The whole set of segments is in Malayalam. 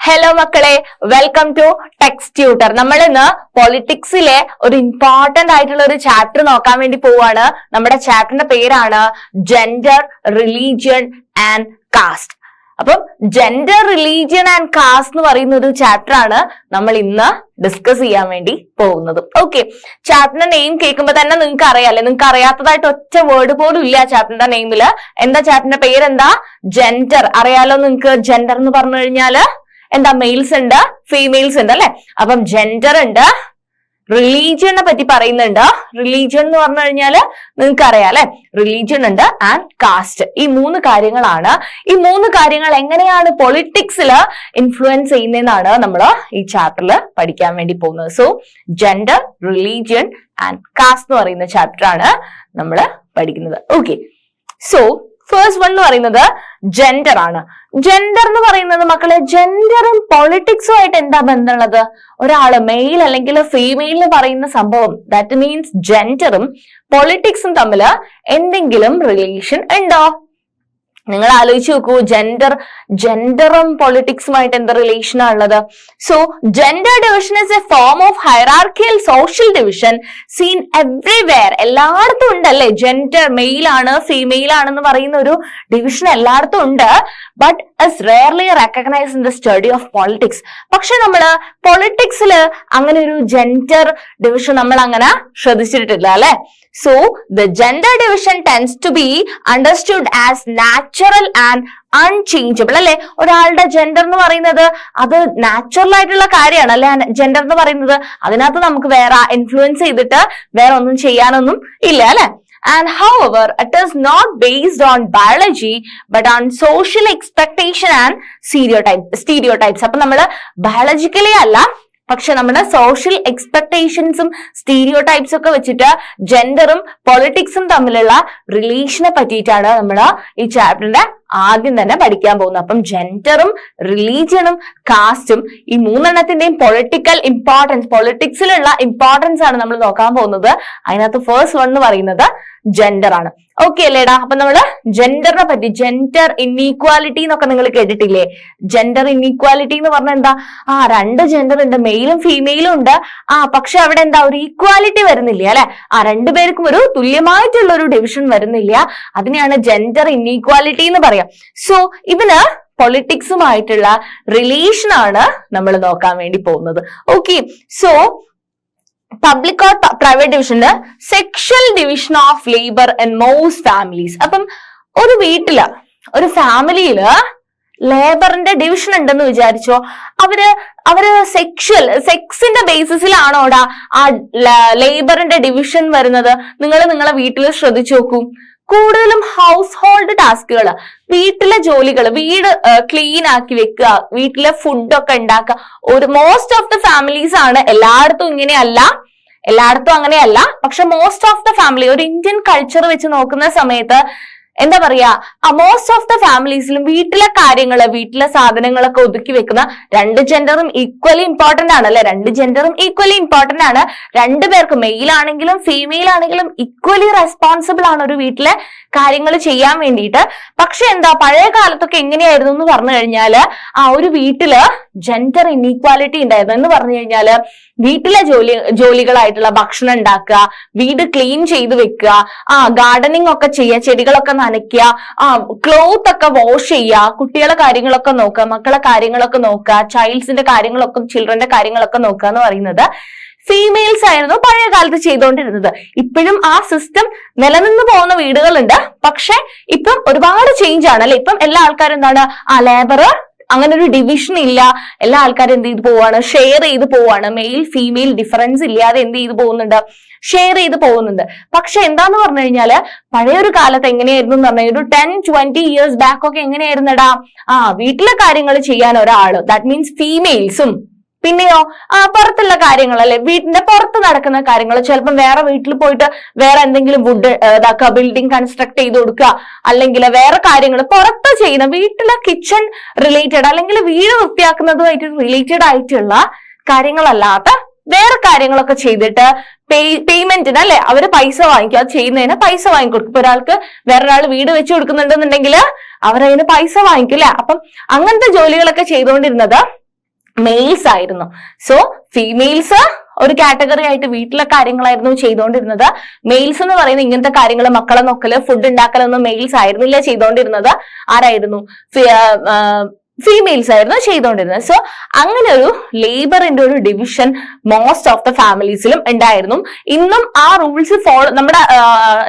ഹലോ മക്കളെ, വെൽക്കം ടു ടെക്സ്റ്റ് ട്യൂട്ടർ. നമ്മൾ ഇന്ന് പൊളിറ്റിക്സിലെ ഒരു ഇമ്പോർട്ടന്റ് ആയിട്ടുള്ള ഒരു ചാപ്റ്റർ നോക്കാൻ വേണ്ടി പോവാണ്. നമ്മുടെ ചാപ്റ്ററിന്റെ പേരാണ് ജെൻഡർ, റിലീജിയൻ ആൻഡ് കാസ്റ്റ്. അപ്പം ജെൻഡർ, റിലീജിയൻ ആൻഡ് കാസ്റ്റ് എന്ന് പറയുന്ന ഒരു ചാപ്റ്റർ ആണ് നമ്മൾ ഇന്ന് ഡിസ്കസ് ചെയ്യാൻ വേണ്ടി പോകുന്നത്. ഓക്കെ, ചാപ്റ്ററിന്റെ നെയിം കേൾക്കുമ്പോ തന്നെ നിങ്ങൾക്ക് അറിയാല്ലേ, നിങ്ങൾക്ക് അറിയാത്തതായിട്ട് ഒറ്റ വേർഡ് പോലും ഇല്ല ചാപ്റ്ററിന്റെ നെയിമില്. എന്താ ചാപ്റ്ററിന്റെ പേരെന്താ? ജെൻഡർ. അറിയാലോ നിങ്ങൾക്ക്. ജെൻഡർ എന്ന് പറഞ്ഞു കഴിഞ്ഞാല് എന്താ? മെയിൽസ് ഉണ്ട്, ഫീമെയിൽസ് ഉണ്ട് അല്ലെ. അപ്പം ജെൻഡർ ഉണ്ട്, റിലീജിയനെ പറ്റി പറയുന്നുണ്ട്. റിലീജിയൻ എന്ന് പറഞ്ഞു കഴിഞ്ഞാല് നിങ്ങൾക്ക് അറിയാം അല്ലെ, റിലീജിയൻ ഉണ്ട് ആൻഡ് കാസ്റ്റ്. ഈ മൂന്ന് കാര്യങ്ങളാണ്. ഈ മൂന്ന് കാര്യങ്ങൾ എങ്ങനെയാണ് പൊളിറ്റിക്സിൽ ഇൻഫ്ലുവൻസ് ചെയ്യുന്നതെന്നാണ് നമ്മൾ ഈ ചാപ്റ്ററിൽ പഠിക്കാൻ വേണ്ടി പോകുന്നത്. So gender, religion and caste എന്ന് പറയുന്ന ചാപ്റ്റർ ആണ് നമ്മൾ പഠിക്കുന്നത്. ഓക്കെ, സോ ഫസ്റ്റ് വൺ എന്ന് പറയുന്നത് ജെൻഡർ ആണ്. ജെൻഡർ എന്ന് പറയുന്നത് മക്കളെ, ജെൻഡറും പൊളിറ്റിക്സും ആയിട്ട് എന്താ ബന്ധമുള്ളത്? ഒരാള് മെയിൽ അല്ലെങ്കിൽ ഫീമെയിൽ എന്ന് പറയുന്ന സംഭവം, ദാറ്റ് മീൻസ് ജെൻഡറും പൊളിറ്റിക്സും തമ്മിൽ എന്തെങ്കിലും റിലേഷൻ ഉണ്ടോ? നിങ്ങൾ ആലോചിച്ച് നോക്കൂ, ജെൻഡറും പൊളിറ്റിക്സുമായിട്ട് എന്താ റിലേഷൻ ഉള്ളത്? So gender division is a form of hierarchical social division seen everywhere. എല്ലായിടത്തും ഉണ്ടല്ലേ ജെൻഡർ. മെയിൽ ആണ്, ഫീമെയിൽ ആണെന്ന് പറയുന്ന ഒരു ഡിവിഷൻ എല്ലായിടത്തും ഉണ്ട്. But is rarely recognise in the study of politics. പക്ഷെ നമ്മള് പൊളിറ്റിക്സില് അങ്ങനെ ഒരു ജെൻഡർ ഡിവിഷൻ നമ്മൾ അങ്ങനെ ശ്രദ്ധിച്ചിട്ടില്ല അല്ലെ. So the gender division tends to be understood as natural and unchangeable അല്ലെ. ഒരാളുടെ ജെൻഡർ എന്ന് പറയുന്നത് അത് നാച്ചുറൽ ആയിട്ടുള്ള കാര്യമാണ് അല്ലെ. ജെൻഡർ എന്ന് പറയുന്നത് അതിനകത്ത് നമുക്ക് വേറെ ഇൻഫ്ലുവൻസ് ചെയ്തിട്ട് വേറെ ഒന്നും ചെയ്യാനൊന്നും ഇല്ല അല്ലെ. And however, it is not based on biology but on social expectation and stereotypes. അപ്പൊ നമ്മള് ബയോളജിക്കലി അല്ല, പക്ഷെ നമ്മുടെ സോഷ്യൽ എക്സ്പെക്ടേഷൻസും സ്റ്റീരിയോടൈപ്സും ഒക്കെ വെച്ചിട്ട് ജെൻഡറും പൊളിറ്റിക്സും തമ്മിലുള്ള റിലേഷനെ പറ്റിയിട്ടാണ് നമ്മൾ ഈ ചാപ്റ്ററിന്റെ ആദ്യം തന്നെ പഠിക്കാൻ പോകുന്നത്. അപ്പം ജെൻഡറും റിലീജിയനും കാസ്റ്റും ഈ മൂന്നെണ്ണത്തിന്റെയും പൊളിറ്റിക്സിലുള്ള ഇമ്പോർട്ടൻസ് ആണ് നമ്മൾ നോക്കാൻ പോകുന്നത്. അതിനകത്ത് ഫസ്റ്റ് വൺ എന്ന് പറയുന്നത് ജെൻഡർ ആണ്. ഓക്കെ അല്ലേടാ? അപ്പൊ നമ്മള് ജെൻഡറിനെ പറ്റി, ജെൻഡർ ഇൻഈക്വാലിറ്റി എന്നൊക്കെ നിങ്ങൾ കേട്ടിട്ടില്ലേ? ജെൻഡർ ഇൻഈക്വാലിറ്റി എന്ന് പറഞ്ഞാൽ എന്താ? രണ്ട് ജെൻഡർ ഉണ്ട്, മെയിലും ഫീമെയിലും ഉണ്ട്. പക്ഷെ അവിടെ എന്താ, ഒരു ഈക്വാലിറ്റി വരുന്നില്ല അല്ലെ. രണ്ടുപേർക്കും ഒരു തുല്യമായിട്ടുള്ള ഒരു ഡിവിഷൻ വരുന്നില്ല. അതിനെയാണ് ജെൻഡർ ഇൻഈക്വാലിറ്റി എന്ന് പറയാം. സോ ഇതിന് പൊളിറ്റിക്സുമായിട്ടുള്ള റിലേഷൻ ആണ് നമ്മൾ നോക്കാൻ വേണ്ടി പോകുന്നത്. Okay, so public or private division sexual division of labour in most families. അപ്പം ഒരു വീട്ടില്, ഒരു ഫാമിലിയില് ലേബറിന്റെ ഡിവിഷൻ ഉണ്ടെന്ന് വിചാരിച്ചോ. അവര് സെക്സിന്റെ ബേസിസിലാണോടാ ആ ലേബറിന്റെ ഡിവിഷൻ വരുന്നത്? നിങ്ങളെ വീട്ടിൽ ശ്രദ്ധിച്ചു നോക്കൂ. കൂടുതലും ഹൗസ് ഹോൾഡ് ടാസ്കുകൾ, വീട്ടിലെ ജോലികൾ, വീട് ക്ലീൻ ആക്കി വെക്കുക, വീട്ടിലെ ഫുഡൊക്കെ ഉണ്ടാക്കുക. മോസ്റ്റ് ഓഫ് ദ ഫാമിലീസ് ആണ്, എല്ലായിടത്തും അങ്ങനെയല്ല, പക്ഷെ മോസ്റ്റ് ഓഫ് ദ ഫാമിലി, ഒരു ഇന്ത്യൻ കൾച്ചർ വെച്ച് നോക്കുന്ന സമയത്ത് എന്താ പറയാ, മോസ്റ്റ് ഓഫ് ദ ഫാമിലീസിലും വീട്ടിലെ കാര്യങ്ങള്, വീട്ടിലെ സാധനങ്ങളൊക്കെ ഒതുക്കി വെക്കുന്ന രണ്ട് ജെൻഡറും ഈക്വലി ഇമ്പോർട്ടന്റ് ആണ് അല്ലെ. രണ്ട് ജെൻഡറും ഈക്വലി ഇമ്പോർട്ടന്റ് ആണ്. രണ്ടുപേർക്കും, മെയിൽ ആണെങ്കിലും ഫീമെയിൽ ആണെങ്കിലും ഈക്വലി റെസ്പോൺസിബിൾ ആണ് ഒരു വീട്ടിലെ കാര്യങ്ങൾ ചെയ്യാൻ വേണ്ടിയിട്ട്. പക്ഷെ എന്താ, പഴയ കാലത്തൊക്കെ എങ്ങനെയായിരുന്നു എന്ന് പറഞ്ഞു കഴിഞ്ഞാല്, ഒരു വീട്ടില് ജെൻഡർ ഇൻഈക്വാലിറ്റി ഉണ്ടായിരുന്നു എന്ന് പറഞ്ഞു കഴിഞ്ഞാല്, വീട്ടിലെ ജോലികളായിട്ടുള്ള ഭക്ഷണം ഉണ്ടാക്കുക, വീട് ക്ലീൻ ചെയ്ത് വെക്കുക, ഗാർഡനിങ് ഒക്കെ ചെയ്യുക, ചെടികളൊക്കെ നനയ്ക്കുക, ക്ലോത്ത് ഒക്കെ വാഷ് ചെയ്യുക, കുട്ടികളെ കാര്യങ്ങളൊക്കെ നോക്കുക, മക്കളെ കാര്യങ്ങളൊക്കെ നോക്കുക, ചിൽഡ്രന്റെ കാര്യങ്ങളൊക്കെ നോക്കുക എന്ന് പറയുന്നത് ഫീമെയിൽസ് ആയിരുന്നു പഴയ കാലത്ത് ചെയ്തുകൊണ്ടിരുന്നത്. ഇപ്പോഴും ആ സിസ്റ്റം നിലനിന്ന് പോകുന്ന വീടുകളുണ്ട്. പക്ഷെ ഇപ്പം ഒരുപാട് ചേഞ്ച് ആണ് അല്ലെ. ഇപ്പം എല്ലാ ആൾക്കാരും എന്താണ്, ലേബർ അങ്ങനെ ഒരു ഡിവിഷൻ ഇല്ല. എല്ലാ ആൾക്കാരും എന്ത് ചെയ്ത് പോവാണ്, ഷെയർ ചെയ്ത് പോവാണ്. മെയിൽ ഫീമെയിൽ ഡിഫറൻസ് ഇല്ലാതെ എന്ത് ചെയ്ത് പോകുന്നുണ്ട്, ഷെയർ ചെയ്ത് പോകുന്നുണ്ട്. പക്ഷെ എന്താന്ന് പറഞ്ഞു കഴിഞ്ഞാല്, പഴയൊരു കാലത്ത് എങ്ങനെയായിരുന്നു എന്ന് പറഞ്ഞാൽ, ഒരു 10-20 years ബാക്ക് ഒക്കെ എങ്ങനെയായിരുന്നടാ, വീട്ടിലെ കാര്യങ്ങൾ ചെയ്യാൻ ഒരാള്, ദാറ്റ് മീൻസ് ഫീമെയിൽസും, പിന്നെയോ പുറത്തുള്ള കാര്യങ്ങൾ അല്ലെ, വീട്ടിന്റെ പുറത്ത് നടക്കുന്ന കാര്യങ്ങൾ, ചിലപ്പം വേറെ വീട്ടിൽ പോയിട്ട് വേറെ എന്തെങ്കിലും ബിൽഡിംഗ് കൺസ്ട്രക്ട് ചെയ്ത് കൊടുക്കുക, അല്ലെങ്കിൽ വേറെ കാര്യങ്ങൾ പുറത്ത് ചെയ്യുന്ന, വീട്ടിലെ കിച്ചൺ റിലേറ്റഡ് അല്ലെങ്കിൽ വീട് വൃത്തിയാക്കുന്നതുമായിട്ട് റിലേറ്റഡ് ആയിട്ടുള്ള കാര്യങ്ങളല്ലാത്ത വേറെ കാര്യങ്ങളൊക്കെ ചെയ്തിട്ട് പേയ്മെന്റിന് അല്ലെ അവര് പൈസ വാങ്ങിക്കും. അത് ചെയ്യുന്നതിന് പൈസ വാങ്ങിക്കൊടുക്കും. ഇപ്പൊ ഒരാൾക്ക് വേറൊരാൾ വീട് വെച്ച് കൊടുക്കുന്നുണ്ടെന്നുണ്ടെങ്കിൽ അവരതിന് പൈസ വാങ്ങിക്കും അല്ലെ. അപ്പം അങ്ങനത്തെ ജോലികളൊക്കെ ചെയ്തുകൊണ്ടിരുന്നത് മെയിൽസ് ആയിരുന്നു. സോ ഫീമെയിൽസ് ഒരു കാറ്റഗറി ആയിട്ട് വീട്ടിലെ കാര്യങ്ങളായിരുന്നു ചെയ്തുകൊണ്ടിരുന്നത്. മെയിൽസ് എന്ന് പറയുന്ന ഇങ്ങനത്തെ കാര്യങ്ങൾ, മക്കളെ നോക്കല്, ഫുഡ് ഉണ്ടാക്കലൊന്നും മെയിൽസ് ആയിരുന്നില്ല ചെയ്തുകൊണ്ടിരുന്നത്. ആരായിരുന്നു? ഫീമെയിൽസ് ആയിരുന്നു ചെയ്തുകൊണ്ടിരുന്നത്. സോ അങ്ങനെ ഒരു ലേബറിന്റെ ഒരു ഡിവിഷൻ മോസ്റ്റ് ഓഫ് ദ ഫാമിലീസിലും ഉണ്ടായിരുന്നു. ഇന്നും ആ റൂൾസ് ഫോളോ, നമ്മുടെ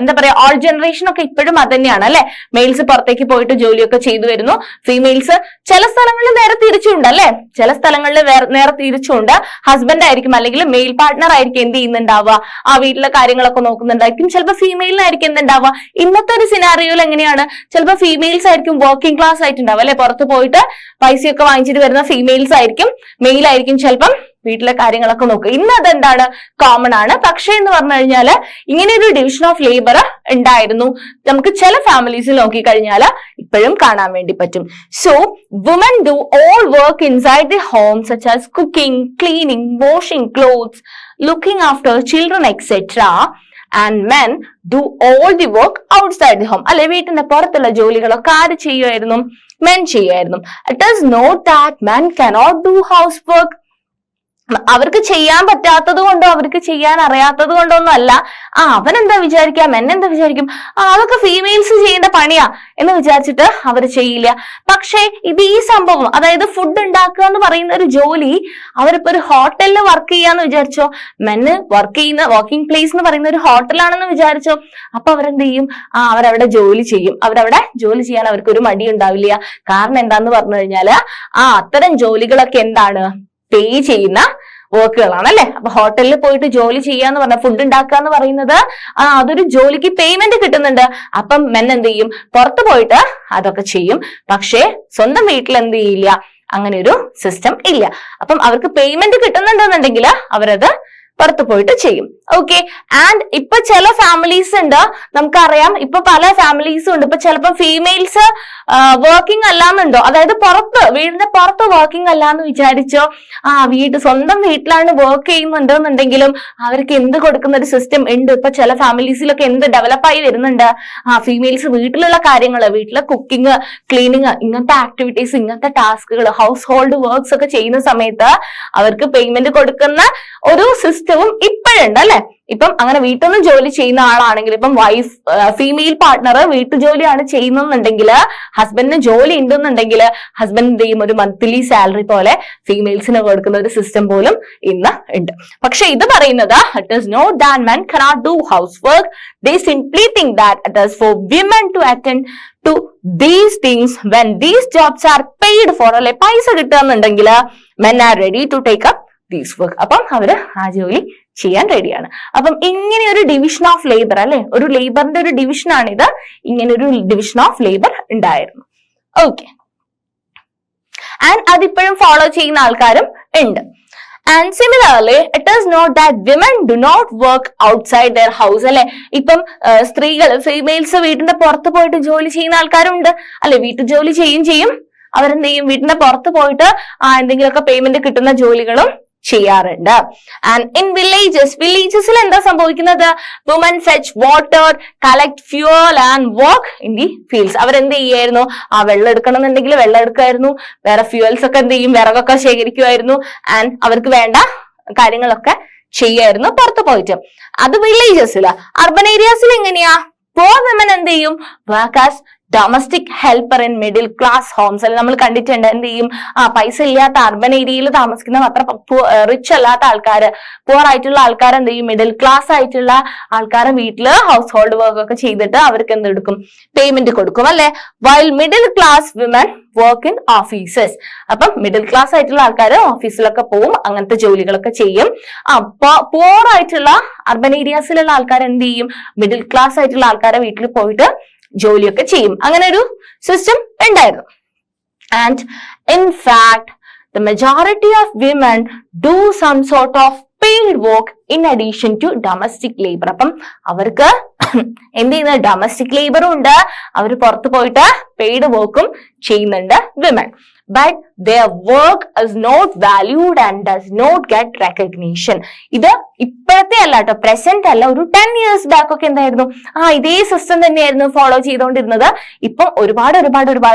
എന്താ പറയാ, ഓൾ ജനറേഷൻ ഒക്കെ ഇപ്പോഴും അത് തന്നെയാണ് അല്ലെ. മെയിൽസ് പുറത്തേക്ക് പോയിട്ട് ജോലിയൊക്കെ ചെയ്തു വരുന്നു. ഫീമെയിൽസ് ചില സ്ഥലങ്ങളിൽ നേരെ തിരിച്ചുണ്ട് അല്ലെ, ചില സ്ഥലങ്ങളിൽ നേരെ തിരിച്ചുണ്ട്. ഹസ്ബൻഡ് ആയിരിക്കും അല്ലെങ്കിൽ മെയിൽ പാർട്ട്ണർ ആയിരിക്കും എന്ത് ചെയ്യുന്നുണ്ടാവുക, ആ വീട്ടിലെ കാര്യങ്ങളൊക്കെ നോക്കുന്നുണ്ടായിരിക്കും. ചിലപ്പോൾ ഫീമെയിലിനായിരിക്കും എന്തുണ്ടാവുക. ഇന്നത്തെ ഒരു സിനാറിയോയിൽ എങ്ങനെയാണ്, ചിലപ്പോൾ ഫീമെയിൽസ് ആയിരിക്കും വർക്കിംഗ് ക്ലാസ് ആയിട്ടുണ്ടാവുക അല്ലെ, പുറത്ത് പോയിട്ട് പൈസയൊക്കെ വാങ്ങിച്ചിട്ട് വരുന്ന ഫീമെയിൽസ് ആയിരിക്കും. മെയിൽ ആയിരിക്കും ചിലപ്പം വീട്ടിലെ കാര്യങ്ങളൊക്കെ നോക്കുക. ഇന്ന് അതെന്താണ്, കോമൺ ആണ്. പക്ഷേ എന്ന് പറഞ്ഞു കഴിഞ്ഞാൽ ഇങ്ങനെ ഒരു ഡിവിഷൻ ഓഫ് ലേബർ ഉണ്ടായിരുന്നു. നമുക്ക് ചില ഫാമിലീസിൽ നോക്കിക്കഴിഞ്ഞാൽ ഇപ്പോഴും കാണാൻ വേണ്ടി പറ്റും. So woman do all work inside the home such as cooking, cleaning, washing clothes, looking after children etcetera. And men do all the work outside the home. അല്ലെ, വീട്ടിന്റെ പുറത്തുള്ള ജോലികളൊക്കെ ആര് ചെയ്യുമായിരുന്നു? മെൻ ചെയ്യുമായിരുന്നു. It is not that men cannot do house work. അവർക്ക് ചെയ്യാൻ പറ്റാത്തത് കൊണ്ടോ അവർക്ക് ചെയ്യാൻ അറിയാത്തത് കൊണ്ടോ ഒന്നും അല്ല. അവൻ എന്താ വിചാരിക്കുക, മെൻ എന്താ വിചാരിക്കും, അതൊക്കെ ഫീമെയിൽസ് ചെയ്യേണ്ട പണിയാ എന്ന് വിചാരിച്ചിട്ട് അവർ ചെയ്യില്ല. പക്ഷേ ഇത് ഈ സംഭവം, അതായത് ഫുഡ് ഉണ്ടാക്കുക എന്ന് പറയുന്ന ഒരു ജോലി, അവരിപ്പോ ഒരു ഹോട്ടലിൽ വർക്ക് ചെയ്യാന്ന് വിചാരിച്ചോ, മെന്ന് വർക്ക് ചെയ്യുന്ന വർക്കിംഗ് പ്ലേസ് എന്ന് പറയുന്ന ഒരു ഹോട്ടലാണെന്ന് വിചാരിച്ചോ, അപ്പൊ അവരെന്ത് ചെയ്യും, അവരവിടെ ജോലി ചെയ്യും. അവരവിടെ ജോലി ചെയ്യാൻ അവർക്ക് ഒരു മടി ഉണ്ടാവില്ല. കാരണം എന്താന്ന് പറഞ്ഞു കഴിഞ്ഞാല് അത്തരം ജോലികളൊക്കെ എന്താണ്, പേ ചെയ്യുന്ന വർക്കുകളാണ് അല്ലെ. അപ്പൊ ഹോട്ടലിൽ പോയിട്ട് ജോലി ചെയ്യാന്ന് പറഞ്ഞാൽ, ഫുഡ് ഉണ്ടാക്കുക എന്ന് പറയുന്നത് അതൊരു ജോലിക്ക് പേയ്മെന്റ് കിട്ടുന്നുണ്ട്. അപ്പം മെൻ എന്ത് ചെയ്യും, പുറത്തു പോയിട്ട് അതൊക്കെ ചെയ്യും. പക്ഷേ സ്വന്തം വീട്ടിൽ എന്ത് ചെയ്യില്ല, അങ്ങനെ ഒരു സിസ്റ്റം ഇല്ല. അപ്പം അവർക്ക് പേയ്മെന്റ് കിട്ടുന്നുണ്ടെന്നുണ്ടെങ്കിൽ അവരത് പുറത്തു പോയിട്ട് ചെയ്യും. ഓക്കെ. ആൻഡ് ഇപ്പൊ ചില ഫാമിലീസ് ഉണ്ട്, നമുക്കറിയാം ഇപ്പൊ പല ഫാമിലീസും ഉണ്ട്. ഇപ്പൊ ചിലപ്പോ ഫീമെയിൽസ് വർക്കിംഗ് അല്ലാന്നുണ്ടോ, അതായത് വീടിന്റെ പുറത്ത് വർക്കിംഗ് അല്ലാന്ന് വിചാരിച്ചോ, സ്വന്തം വീട്ടിലാണ് വർക്ക് ചെയ്യുന്നുണ്ടെന്നുണ്ടെങ്കിലും അവർക്ക് എന്ത് കൊടുക്കുന്ന ഒരു സിസ്റ്റം ഉണ്ട്. ഇപ്പൊ ചില ഫാമിലീസിലൊക്കെ എന്ത് ഡെവലപ്പായി വരുന്നുണ്ട്, ഫീമെയിൽസ് വീട്ടിലുള്ള കാര്യങ്ങൾ, വീട്ടിലെ കുക്കിംഗ്, ക്ലീനിങ്, ഇങ്ങനത്തെ ആക്ടിവിറ്റീസ്, ഇങ്ങനത്തെ ടാസ്കുകൾ, ഹൗസ് ഹോൾഡ് വർക്ക്സ് ഒക്കെ ചെയ്യുന്ന സമയത്ത് അവർക്ക് പേയ്മെന്റ് കൊടുക്കുന്ന ഒരു സിസ്റ്റവും ഇപ്പോഴുണ്ട് അല്ലെ. ഇപ്പം അങ്ങനെ വീട്ടിൽ നിന്ന് ജോലി ചെയ്യുന്ന ആളാണെങ്കിൽ, ഇപ്പം ഫീമെയിൽ പാർട്ട്ണർ വീട്ടുജോലിയാണ് ചെയ്യുന്നുണ്ടെങ്കിൽ, ഹസ്ബൻഡിന് ജോലി ഉണ്ടെന്നുണ്ടെങ്കിൽ ഹസ്ബൻഡ് എന്ത് ചെയ്യും, ഒരു മന്ത്ലി സാലറി പോലെ ഫീമെയിൽസിന് കൊടുക്കുന്ന ഒരു സിസ്റ്റം പോലും ഇന്ന് ഉണ്ട്. പക്ഷെ ഇത് പറയുന്നത് it is not that men cannot do housework. They simply think that it is for women to attend to these things when these jobs are paid for. അല്ലെ, പൈസ കിട്ടുകയെന്നുണ്ടെങ്കിൽ men are ready to take up these work. അപ്പം അവര് ആ ജോലി ചെയ്യാൻ റെഡിയാണ്. അപ്പം ഇങ്ങനെ ഒരു ഡിവിഷൻ ഓഫ് ലേബർ അല്ലെ, ഒരു ലേബറിന്റെ ഒരു ഡിവിഷൻ ആണിത്. ഇങ്ങനെ ഒരു ഡിവിഷൻ ഓഫ് ലേബർ ഉണ്ടായിരുന്നു. ഓക്കെ. ആൻഡ് അതിപ്പോഴും ഫോളോ ചെയ്യുന്ന ആൾക്കാരും ഉണ്ട്. And similarly, it is not that women do not work outside their house. അല്ലെ, ഇപ്പം സ്ത്രീകൾ, ഫീമെയിൽസ് വീട്ടിന്റെ പുറത്ത് പോയിട്ട് ജോലി ചെയ്യുന്ന ആൾക്കാരുണ്ട് അല്ലെ, വീട്ടു ജോലി ചെയ്യും. അവരെന്ത് ചെയ്യും, വീട്ടിന്റെ പുറത്ത് പോയിട്ട് എന്തെങ്കിലുമൊക്കെ പേയ്മെന്റ് കിട്ടുന്ന ജോലികളും ചെയ്യാറുണ്ട്. ആൻഡ് ഇൻ വില്ലേജസിൽ എന്താ സംഭവിക്കുന്നത്, woman fetch water, collect fuel and work in the fields. അവരെന്ത് ചെയ്യായിരുന്നു, വെള്ളം എടുക്കണം എന്നുണ്ടെങ്കിൽ വെള്ളം എടുക്കുമായിരുന്നു. വേറെ ഫ്യൂവൽസ് ഒക്കെ എന്ത് ചെയ്യും, വിറകൊക്കെ ശേഖരിക്കുമായിരുന്നു. ആൻഡ് അവർക്ക് വേണ്ട കാര്യങ്ങളൊക്കെ ചെയ്യായിരുന്നു പുറത്ത് പോയിട്ട്. അത് വില്ലേജസില്. അർബൻ ഏരിയാസിൽ എങ്ങനെയാ, പോർ വിമൻ എന്ത് ചെയ്യും, work as domestic helper in middle class homes. അല്ലെ, നമ്മൾ കണ്ടിട്ടുണ്ട് എന്ത് ചെയ്യും, പൈസ ഇല്ലാത്ത അർബൻ ഏരിയയിൽ താമസിക്കുന്ന അത്ര റിച്ച് അല്ലാത്ത ആൾക്കാര്, പുവർ ആയിട്ടുള്ള ആൾക്കാർ എന്ത് ചെയ്യും, മിഡിൽ ക്ലാസ് ആയിട്ടുള്ള ആൾക്കാരെ വീട്ടില് ഹൗസ് ഹോൾഡ് വർക്ക് ഒക്കെ ചെയ്തിട്ട് അവർക്ക് എന്ത് കൊടുക്കും, പേയ്മെന്റ് കൊടുക്കും അല്ലെ. While middle class women work in offices. അപ്പം മിഡിൽ ക്ലാസ് ആയിട്ടുള്ള ആൾക്കാർ ഓഫീസിലൊക്കെ പോവും, അങ്ങനത്തെ ജോലികളൊക്കെ ചെയ്യും. പുവർ ആയിട്ടുള്ള അർബൻ ഏരിയാസിലുള്ള ആൾക്കാർ എന്ത് ചെയ്യും, മിഡിൽ ക്ലാസ് ആയിട്ടുള്ള ആൾക്കാരെ വീട്ടിൽ പോയിട്ട് ജോലിയൊക്കെ ചെയ്യും. അങ്ങനെ ഒരു സിസ്റ്റം ഉണ്ടായിരുന്നു. And in fact the majority of women do some sort of paid work in addition to domestic labor. അപ്പം അവർക്ക് എന്ത് ചെയ്യുന്നത്, ഡൊമസ്റ്റിക് ലേബറും ഉണ്ട്, അവർ പുറത്തു പോയിട്ട് പെയ്ഡ് വർക്കും ചെയ്യുന്നുണ്ട് women. but their work is not valued and does not get recognition. ഇത് ഇപ്പോഴത്തെ അല്ല കേട്ടോ, പ്രസന്റ് അല്ല, ഒരു 10 years ബാക്ക് ഒക്കെ എന്തായിരുന്നു, ഇതേ സിസ്റ്റം തന്നെയായിരുന്നു ഫോളോ ചെയ്തുകൊണ്ടിരുന്നത്. ഇപ്പം ഒരുപാട്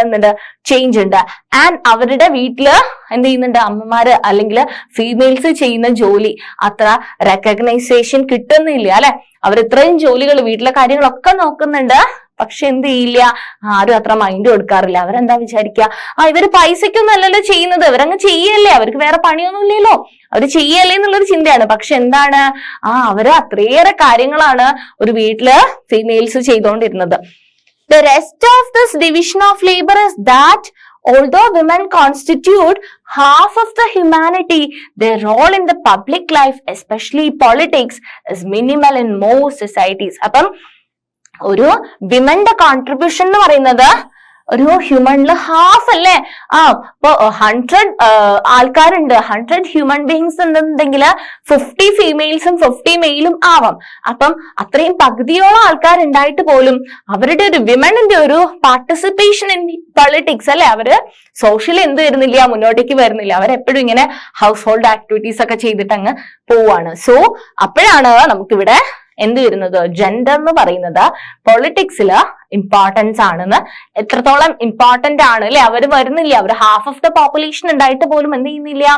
എന്തുണ്ട്, ചേഞ്ച് ഉണ്ട്. ആൻഡ് അവരുടെ വീട്ടില് എന്ത് ചെയ്യുന്നുണ്ട്, അമ്മമാര് അല്ലെങ്കിൽ ഫീമെയിൽസ് ചെയ്യുന്ന ജോലി അത്ര റെക്കഗ്നൈസേഷൻ കിട്ടുന്നില്ല അല്ലെ. അവർ ഇത്രയും ജോലികൾ, വീട്ടിലെ കാര്യങ്ങളൊക്കെ നോക്കുന്നുണ്ട്, പക്ഷെ എന്ത് ചെയ്യില്ല, ആരും അത്ര മൈൻഡ് കൊടുക്കാറില്ല. അവരെന്താ വിചാരിക്കുക, ഇവര് പൈസക്കൊന്നും അല്ലല്ലോ ചെയ്യുന്നത്, അവരങ്ങ് ചെയ്യല്ലേ, അവർക്ക് വേറെ പണിയൊന്നും ഇല്ലല്ലോ, അവര് ചെയ്യല്ലേ എന്നുള്ളൊരു ചിന്തയാണ്. പക്ഷെ എന്താണ്, അവര് അത്രയേറെ കാര്യങ്ങളാണ് ഒരു വീട്ടില് ഫീമെയിൽസ് ചെയ്തുകൊണ്ടിരുന്നത്. The rest of this division of labor is that although women constitute half of the humanity, their role in the public life, especially politics, is minimal in most societies. അപ്പം ഒരു വിമന്റെ കോൺട്രിബ്യൂഷൻ എന്ന് പറയുന്നത് ഒരു ഹ്യൂമനില് ഹാഫ് അല്ലേ. ഇപ്പൊ 100 ആൾക്കാരുണ്ട്, 100 ഹ്യൂമൻ ബീങ്സ് ഉണ്ടെന്നുണ്ടെങ്കിൽ 50 ഫീമെയിൽസും 50 മെയിലും ആവാം. അപ്പം അത്രയും പകുതിയോളം ആൾക്കാരുണ്ടായിട്ട് പോലും അവരുടെ ഒരു വിമണിന്റെ ഒരു പാർട്ടിസിപ്പേഷൻ ഇൻ പൊളിറ്റിക്സ് അല്ലെ, അവര് സോഷ്യലി എന്ത് വരുന്നില്ല, മുന്നോട്ടേക്ക് വരുന്നില്ല. അവരെപ്പോഴും ഇങ്ങനെ ഹൗസ് ഹോൾഡ് ആക്ടിവിറ്റീസ് ഒക്കെ ചെയ്തിട്ട് അങ്ങ് പോവാണ്. സോ അപ്പോഴാണ് നമുക്കിവിടെ എന്ത് വരുന്നത്, ജെൻഡർ എന്ന് പറയുന്നത് പൊളിറ്റിക്സില് ഇമ്പോർട്ടൻസ് ആണെന്ന്. എത്രത്തോളം ഇമ്പോർട്ടന്റ് ആണ് അല്ലെ, അവർ വരുന്നില്ല, അവർ ഹാഫ് ഓഫ് ദ പോപ്പുലേഷൻ ഉണ്ടായിട്ട് പോലും എന്ത് ചെയ്യുന്നില്ല,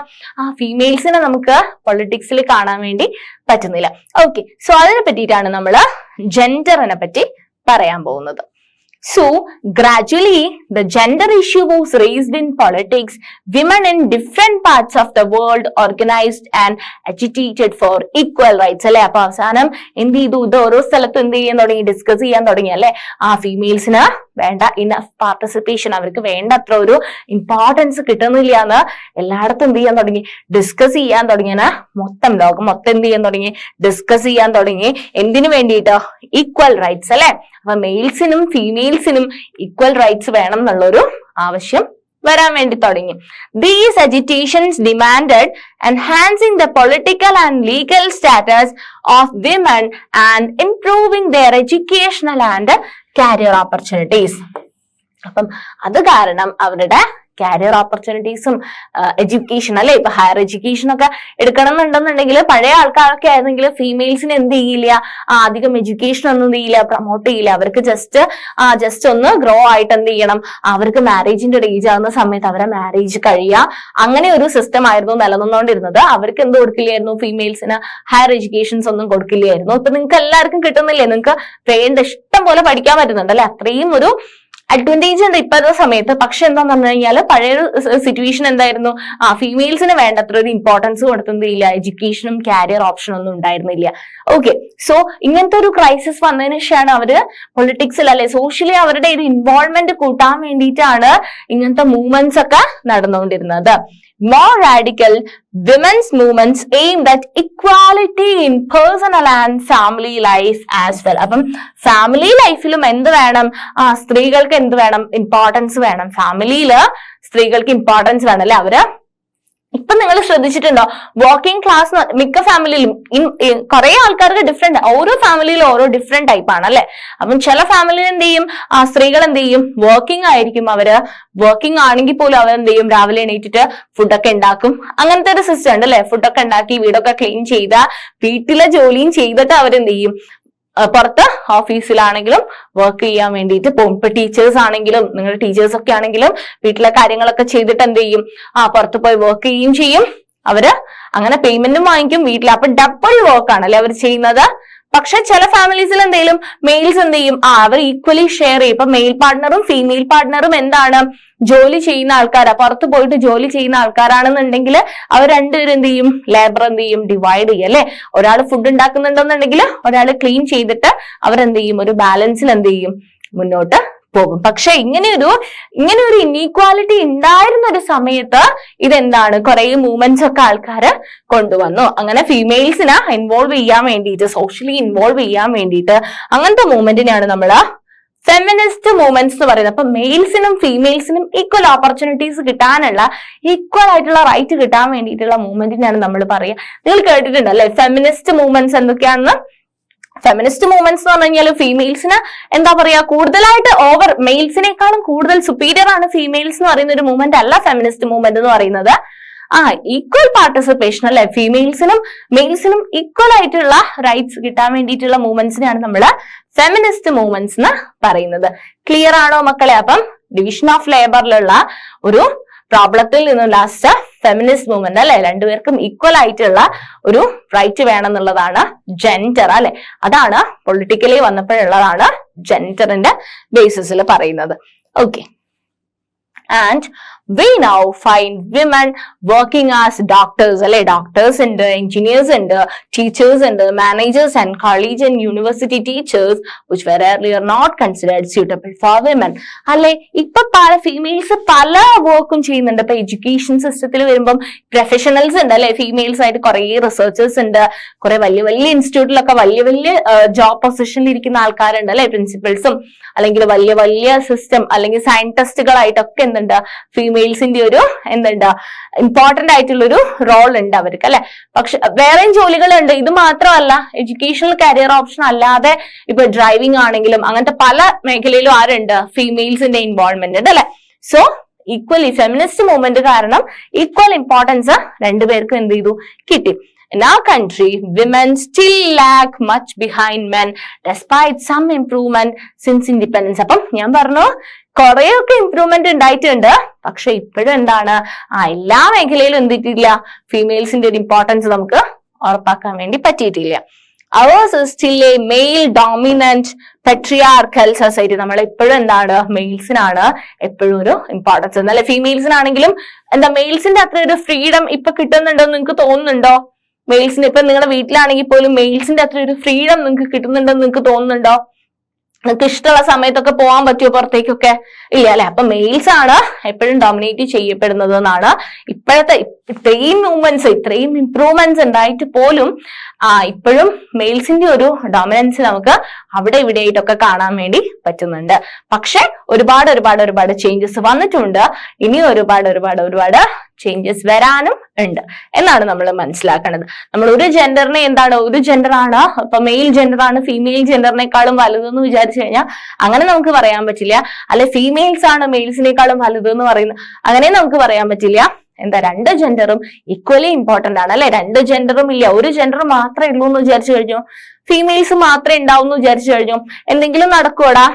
ഫീമെയിൽസിനെ നമുക്ക് പൊളിറ്റിക്സിൽ കാണാൻ വേണ്ടി പറ്റുന്നില്ല. ഓക്കെ, സോ അതിനെ പറ്റിയിട്ടാണ് നമ്മൾ ജെൻഡറിനെ പറ്റി പറയാൻ പോകുന്നത്. So, gradually, the gender issue was raised in politics. Women in different parts of the world organized and agitated for equal rights. അല്ലെ, അപ്പൊ അവസാനം എന്ത് ചെയ്തു, ഇത് ഓരോ സ്ഥലത്തും എന്ത് ചെയ്യാൻ തുടങ്ങി, ഡിസ്കസ് ചെയ്യാൻ തുടങ്ങി അല്ലെ. ഫീമെയിൽസിന് വേണ്ട ഇനഫ് പാർട്ടിസിപ്പേഷൻ, അവർക്ക് വേണ്ട അത്ര ഒരു ഇമ്പോർട്ടൻസ് കിട്ടുന്നില്ല എന്ന് എല്ലായിടത്തും എന്ത് ചെയ്യാൻ തുടങ്ങി, ഡിസ്കസ് ചെയ്യാൻ തുടങ്ങിയ ലോകം മൊത്തം എന്ത് ചെയ്യാൻ തുടങ്ങി, ഡിസ്കസ് ചെയ്യാൻ തുടങ്ങി. എന്തിനു വേണ്ടിയിട്ടോ, ഈക്വൽ റൈറ്റ്സ് അല്ലെ. അപ്പൊ മെയിൽസിനും ഫീമെയിൽസിനും ഈക്വൽ റൈറ്റ്സ് വേണം എന്നുള്ളൊരു ആവശ്യം വരാൻ വേണ്ടി തുടങ്ങി. These agitations demanded enhancing the political and legal status of women and improving their educational and career opportunities. അപ്പം അത് കാരണം അവരുടെ കാരിയർ ഓപ്പർച്യൂണിറ്റീസും എഡ്യൂക്കേഷൻ അല്ലെ, ഇപ്പൊ ഹയർ എഡ്യൂക്കേഷൻ ഒക്കെ എടുക്കണം എന്നുണ്ടെന്നുണ്ടെങ്കിൽ പഴയ ആൾക്കാരൊക്കെ ആയിരുന്നെങ്കിൽ ഫീമെയിൽസിന് എന്ത് ചെയ്യില്ല, അധികം എഡ്യൂക്കേഷൻ ഒന്നും എന്ത് ചെയ്യില്ല, പ്രൊമോട്ട് ചെയ്യില്ല. അവർക്ക് ജസ്റ്റ് ഒന്ന് ഗ്രോ ആയിട്ട് എന്ത് ചെയ്യണം, അവർക്ക് മാരേജിന്റെ ഒരു ഏജ് ആകുന്ന സമയത്ത് അവരെ മാരേജ് കഴിയുക, അങ്ങനെ ഒരു സിസ്റ്റം ആയിരുന്നു നിലനിന്നുകൊണ്ടിരുന്നത്. അവർക്ക് എന്ത് കൊടുക്കില്ലായിരുന്നു, ഫീമെയിൽസിന് ഹയർ എഡ്യൂക്കേഷൻസ് ഒന്നും കൊടുക്കില്ലായിരുന്നു. ഇപ്പൊ നിങ്ങൾക്ക് എല്ലാവർക്കും കിട്ടുന്നില്ലേ, നിങ്ങൾക്ക് വേണ്ട ഇഷ്ടം പോലെ പഠിക്കാൻ പറ്റുന്നുണ്ട് അല്ലെ, അത്രയും ഒരു അഡ്വാൻറ്റേജ് ഉണ്ട് ഇപ്പോഴത്തെ സമയത്ത്. പക്ഷെ എന്താന്ന് പറഞ്ഞു കഴിഞ്ഞാൽ പഴയൊരു സിറ്റുവേഷൻ എന്തായിരുന്നു, ഫീമെയിൽസിന് വേണ്ടത്ര ഒരു ഇമ്പോർട്ടൻസ് കൊടുക്കുന്നില്ല, എഡ്യൂക്കേഷനും കാരിയർ ഓപ്ഷനും ഒന്നും ഉണ്ടായിരുന്നില്ല. ഓക്കെ, സോ ഇങ്ങനത്തെ ഒരു ക്രൈസിസ് വന്നതിന് ശേഷമാണ് അവര് പൊളിറ്റിക്സിൽ അല്ലെ സോഷ്യലി അവരുടെ ഒരു ഇൻവോൾവ്മെന്റ് കൂട്ടാൻ വേണ്ടിയിട്ടാണ് ഇങ്ങനത്തെ മൂവ്മെന്റ്സ് ഒക്കെ നടന്നുകൊണ്ടിരുന്നത്. More radical women's movements aimed at equality in personal and family life as well. അപ്പം ഫാമിലി ലൈഫിലും എന്ത് വേണം, സ്ത്രീകൾക്ക് എന്ത് വേണം, ഇമ്പോർട്ടൻസ് വേണം. ഫാമിലിയില് സ്ത്രീകൾക്ക് ഇമ്പോർട്ടൻസ് വേണം അല്ലെ. അവര് ഇപ്പൊ നിങ്ങൾ ശ്രദ്ധിച്ചിട്ടുണ്ടോ, വർക്കിംഗ് ക്ലാസ് മിക്ക ഫാമിലിയിലും കുറെ ആൾക്കാർക്ക് ഡിഫറെന്റ്, ഓരോ ഫാമിലിയിലും ഓരോ ഡിഫറെന്റ് ടൈപ്പ് ആണ് അല്ലെ. അപ്പം ചില ഫാമിലിയിൽ എന്ത് ചെയ്യും, സ്ത്രീകൾ എന്ത് ചെയ്യും, വർക്കിംഗ് ആയിരിക്കും. അവര് വർക്കിംഗ് ആണെങ്കിൽ പോലും അവർ എന്ത് ചെയ്യും, രാവിലെ എണീറ്റിട്ട് ഫുഡൊക്കെ ഉണ്ടാക്കും. അങ്ങനത്തെ ഒരു സിസ്റ്റം ഉണ്ട് അല്ലെ. ഫുഡൊക്കെ ഉണ്ടാക്കി വീടൊക്കെ ക്ലീൻ ചെയ്ത വീട്ടിലെ ജോലിയും ചെയ്തിട്ട് അവരെന്ത് ചെയ്യും, പുറത്ത് ഓഫീസിലാണെങ്കിലും വർക്ക് ചെയ്യാൻ വേണ്ടിയിട്ട് പോകും. ഇപ്പൊ ടീച്ചേഴ്സ് ആണെങ്കിലും, നിങ്ങളുടെ ടീച്ചേഴ്സ് ഒക്കെ ആണെങ്കിലും വീട്ടിലെ കാര്യങ്ങളൊക്കെ ചെയ്തിട്ട് എന്ത് ചെയ്യും, പുറത്ത് പോയി വർക്ക് ചെയ്യുകയും ചെയ്യും. അവര് അങ്ങനെ പേയ്മെന്റും വാങ്ങിക്കും വീട്ടിൽ. അപ്പൊ ഡബിൾ വർക്ക് ആണല്ലേ അവർ ചെയ്യുന്നത്. പക്ഷെ ചില ഫാമിലീസിൽ എന്തെങ്കിലും മെയിൽസ് എന്ത് ചെയ്യും, അവർ ഈക്വലി ഷെയർ ചെയ്യും. ഇപ്പൊ മെയിൽ പാർട്ട്ണറും ഫീമെയിൽ പാർട്ട്ണറും എന്താണ്, ജോലി ചെയ്യുന്ന ആൾക്കാരാ, പുറത്ത് പോയിട്ട് ജോലി ചെയ്യുന്ന ആൾക്കാരാണെന്നുണ്ടെങ്കിൽ അവർ രണ്ടുപേരും എന്ത് ചെയ്യും, ലേബർ എന്ത് ചെയ്യും, ഡിവൈഡ് ചെയ്യും അല്ലെ. ഒരാൾ ഫുഡ് ഉണ്ടാക്കുന്നുണ്ടെന്നുണ്ടെങ്കിൽ ഒരാൾ ക്ലീൻ ചെയ്തിട്ട് അവരെന്ത് ചെയ്യും, ഒരു ബാലൻസിൽ എന്ത് ചെയ്യും, മുന്നോട്ട് പോകും. പക്ഷെ ഇങ്ങനെ ഒരു ഇനീക്വാലിറ്റി ഉണ്ടായിരുന്ന ഒരു സമയത്ത് ഇതെന്താണ്, കുറെ മൂവ്മെന്റ്സ് ഒക്കെ ആൾക്കാര് കൊണ്ടുവന്നു. അങ്ങനെ ഫീമെയിൽസിനെ ഇൻവോൾവ് ചെയ്യാൻ വേണ്ടിയിട്ട്, സോഷ്യലി ഇൻവോൾവ് ചെയ്യാൻ വേണ്ടിയിട്ട് അങ്ങനത്തെ മൂവ്മെന്റിനെയാണ് നമ്മള് ഫെമിനിസ്റ്റ് മൂവ്മെന്റ്സ് എന്ന് പറയുന്നത്. അപ്പൊ മെയിൽസിനും ഫീമെയിൽസിനും ഈക്വൽ ഓപ്പർച്യൂണിറ്റീസ് കിട്ടാനുള്ള, ഈക്വൽ ആയിട്ടുള്ള റൈറ്റ് കിട്ടാൻ വേണ്ടിയിട്ടുള്ള മൂവ്മെന്റിനെയാണ് നമ്മൾ പറയുക. നിങ്ങൾ കേട്ടിട്ടുണ്ട് അല്ലെ ഫെമിനിസ്റ്റ് മൂവ്മെന്റ്സ് എന്തൊക്കെയാണെന്ന്. ഫെമിനിസ്റ്റ് മൂവ്മെന്റ്സ് എന്ന് പറഞ്ഞു കഴിഞ്ഞാൽ ഫീമെയിൽസിന് എന്താ പറയാ കൂടുതലായിട്ട് ഓവർ മെയിൽസിനേക്കാളും കൂടുതൽ സുപ്പീരിയർ ആണ് ഫീമെയിൽസ് എന്ന് പറയുന്ന ഒരു മൂവ്മെന്റ് അല്ല ഫെമിനിസ്റ്റ് മൂവ്മെന്റ് എന്ന് പറയുന്നത്. ഈക്വൽ പാർട്ടിസിപ്പേഷൻ അല്ലെ, ഫീമെയിൽസിനും മെയിൽസിനും ഈക്വൽ ആയിട്ടുള്ള റൈറ്റ്സ് കിട്ടാൻ വേണ്ടിയിട്ടുള്ള മൂവ്മെന്റ്സിനെയാണ് നമ്മള് ഫെമിനിസ്റ്റ് മൂവ്മെന്റ്സ് എന്ന് പറയുന്നത്. ക്ലിയർ ആണോ മക്കളെ? അപ്പം ഡിവിഷൻ ഓഫ് ലേബറിലുള്ള ഒരു പ്രോബ്ലത്തിൽ നിന്നും ലാസ്റ്റ് ഫെമിനിസ്റ്റ് മൂവ്മെന്റ് അല്ലെ, രണ്ടുപേർക്കും ഈക്വൽ ആയിട്ടുള്ള ഒരു റൈറ്റ് വേണം എന്നുള്ളതാണ് ജെൻഡർ അല്ലെ. അതാണ് പൊളിറ്റിക്കലി വന്നപ്പോഴുള്ളതാണ് ജെൻഡറിന്റെ ബേസിസിൽ പറയുന്നത്. Okay, and we now find women working as doctors അല്ലെ, ഡോക്ടേഴ്സ് ഉണ്ട്, എഞ്ചിനീയേഴ്സ് ഉണ്ട്, ടീച്ചേഴ്സ് ഉണ്ട്, managers and college and university teachers which were earlier not considered suitable for women അല്ലെ. ഇപ്പൊ പല ഫീമെയിൽസ് പല വർക്കും ചെയ്യുന്നുണ്ട്. ഇപ്പൊ എഡ്യൂക്കേഷൻ സിസ്റ്റത്തിൽ വരുമ്പം പ്രൊഫഷണൽസ് ഉണ്ട് അല്ലെ, ഫീമെയിൽസ് ആയിട്ട് കുറെ റിസർച്ചേഴ്സ് ഉണ്ട്, കുറെ വലിയ വലിയ ഇൻസ്റ്റിറ്റ്യൂട്ടിലൊക്കെ വലിയ വലിയ ജോബ് പൊസിഷനിൽ ഇരിക്കുന്ന ആൾക്കാരുണ്ട് അല്ലെ, പ്രിൻസിപ്പൽസും അല്ലെങ്കിൽ വലിയ വലിയ സിസ്റ്റം അല്ലെങ്കിൽ സയന്റിസ്റ്റുകളായിട്ടൊക്കെ എന്തുണ്ട് ഫീമെയിൽസിന്റെ ഒരു എന്തുണ്ട് ഇമ്പോർട്ടന്റ് ആയിട്ടുള്ള ഒരു റോൾ ഉണ്ട് അവർക്ക് അല്ലെ. പക്ഷെ വേറെയും ജോലികളുണ്ട്. ഇത് മാത്രമല്ല, എഡ്യൂക്കേഷണൽ കരിയർ ഓപ്ഷൻ അല്ലാതെ ഇപ്പൊ ഡ്രൈവിംഗ് ആണെങ്കിലും അങ്ങനത്തെ പല മേഖലയിലും ആരുണ്ട്, ഫീമെയിൽസിന്റെ ഇൻവോൾവ്മെന്റ് ഉണ്ട് അല്ലെ. സോ ഈക്വലി ഫെമിനിസ്റ്റ് മൂവ്മെന്റ് കാരണം ഈക്വൽ ഇമ്പോർട്ടൻസ് രണ്ടുപേർക്കും എന്ത് ചെയ്തു കിട്ടി. In our country, women still lag much behind men despite some improvement since independence. അപ്പം ഞാൻ പറഞ്ഞു കുറെയൊക്കെ ഇംപ്രൂവ്മെന്റ് ഉണ്ടായിട്ടുണ്ട്, പക്ഷെ ഇപ്പോഴും എന്താണ് എല്ലാ മേഖലയിലും എന്തിട്ടില്ല, ഫീമെയിൽസിന്റെ ഒരു ഇമ്പോർട്ടൻസ് നമുക്ക് ഉറപ്പാക്കാൻ വേണ്ടി പറ്റിയിട്ടില്ല. Ours is still a male dominant patriarchal society. നമ്മൾ എപ്പോഴും എന്താണ് മെയിൽസിനാണ് എപ്പോഴും ഒരു ഇമ്പോർട്ടൻസ്. എന്നല്ല ഫീമെയിൽസിനാണെങ്കിലും എന്താ മെയിൽസിന്റെ അത്ര ഒരു ഫ്രീഡം ഇപ്പൊ കിട്ടുന്നുണ്ടോ എന്ന് നിങ്ങൾക്ക് തോന്നുന്നുണ്ടോ? മെയിൽസിന് ഇപ്പൊ നിങ്ങളുടെ വീട്ടിലാണെങ്കിൽ പോലും മെയിൽസിന്റെ അത്ര ഒരു ഫ്രീഡം നിങ്ങൾക്ക് കിട്ടുന്നുണ്ടെന്ന് നിങ്ങൾക്ക് തോന്നുന്നുണ്ടോ? നിങ്ങൾക്ക് ഇഷ്ടമുള്ള സമയത്തൊക്കെ പോകാൻ പറ്റുമോ പുറത്തേക്കൊക്കെ? ഇല്ല അല്ലെ. അപ്പൊ മെയിൽസ് ആണ് എപ്പോഴും ഡോമിനേറ്റ് ചെയ്യപ്പെടുന്നത് എന്നാണ്. ഇപ്പോഴത്തെ ഇത്രയും മൂവ്മെന്റ്സ് ഇത്രയും ഇംപ്രൂവ്മെന്റ്സ് ഉണ്ടായിട്ട് പോലും ഇപ്പോഴും മെയിൽസിന്റെ ഒരു ഡോമിനൻസ് നമുക്ക് അവിടെ ഇവിടെ ആയിട്ടൊക്കെ കാണാൻ വേണ്ടി പറ്റുന്നുണ്ട്. പക്ഷെ ഒരുപാട് ഒരുപാട് ഒരുപാട് ചേഞ്ചസ് വന്നിട്ടുണ്ട്. ഇനി ഒരുപാട് ഒരുപാട് ഒരുപാട് ചേഞ്ചസ് വരാനും ഉണ്ട് എന്നാണ് നമ്മൾ മനസ്സിലാക്കേണ്ടത്. നമ്മൾ ഒരു ജെൻഡറിനെ എന്താണ് ഒരു ജെൻഡറാണ് ഇപ്പൊ മെയിൽ ജെൻഡറാണ് ഫീമെയിൽ ജെൻഡറിനേക്കാളും വലുതെന്ന് വിചാരിച്ചു കഴിഞ്ഞാൽ അങ്ങനെ നമുക്ക് പറയാൻ പറ്റില്ല. അല്ലെ ഫീമെയിൽസ് ആണ് മെയിൽസിനേക്കാളും വലുതെന്ന് പറയുന്നത് അങ്ങനെ നമുക്ക് പറയാൻ പറ്റില്ല. എന്താ രണ്ട് ജെൻഡറും ഈക്വലി ഇമ്പോർട്ടന്റ് ആണ് അല്ലെ. രണ്ട് ജെൻഡറും ഇല്ല, ഒരു ജെൻഡർ മാത്രമേ ഉള്ളൂ എന്ന് വിചാരിച്ചു കഴിഞ്ഞു, ഫീമെയിൽസ് മാത്രമേ ഉണ്ടാവും എന്ന് വിചാരിച്ചു കഴിഞ്ഞു, എന്തെങ്കിലും നടക്കൂടാ?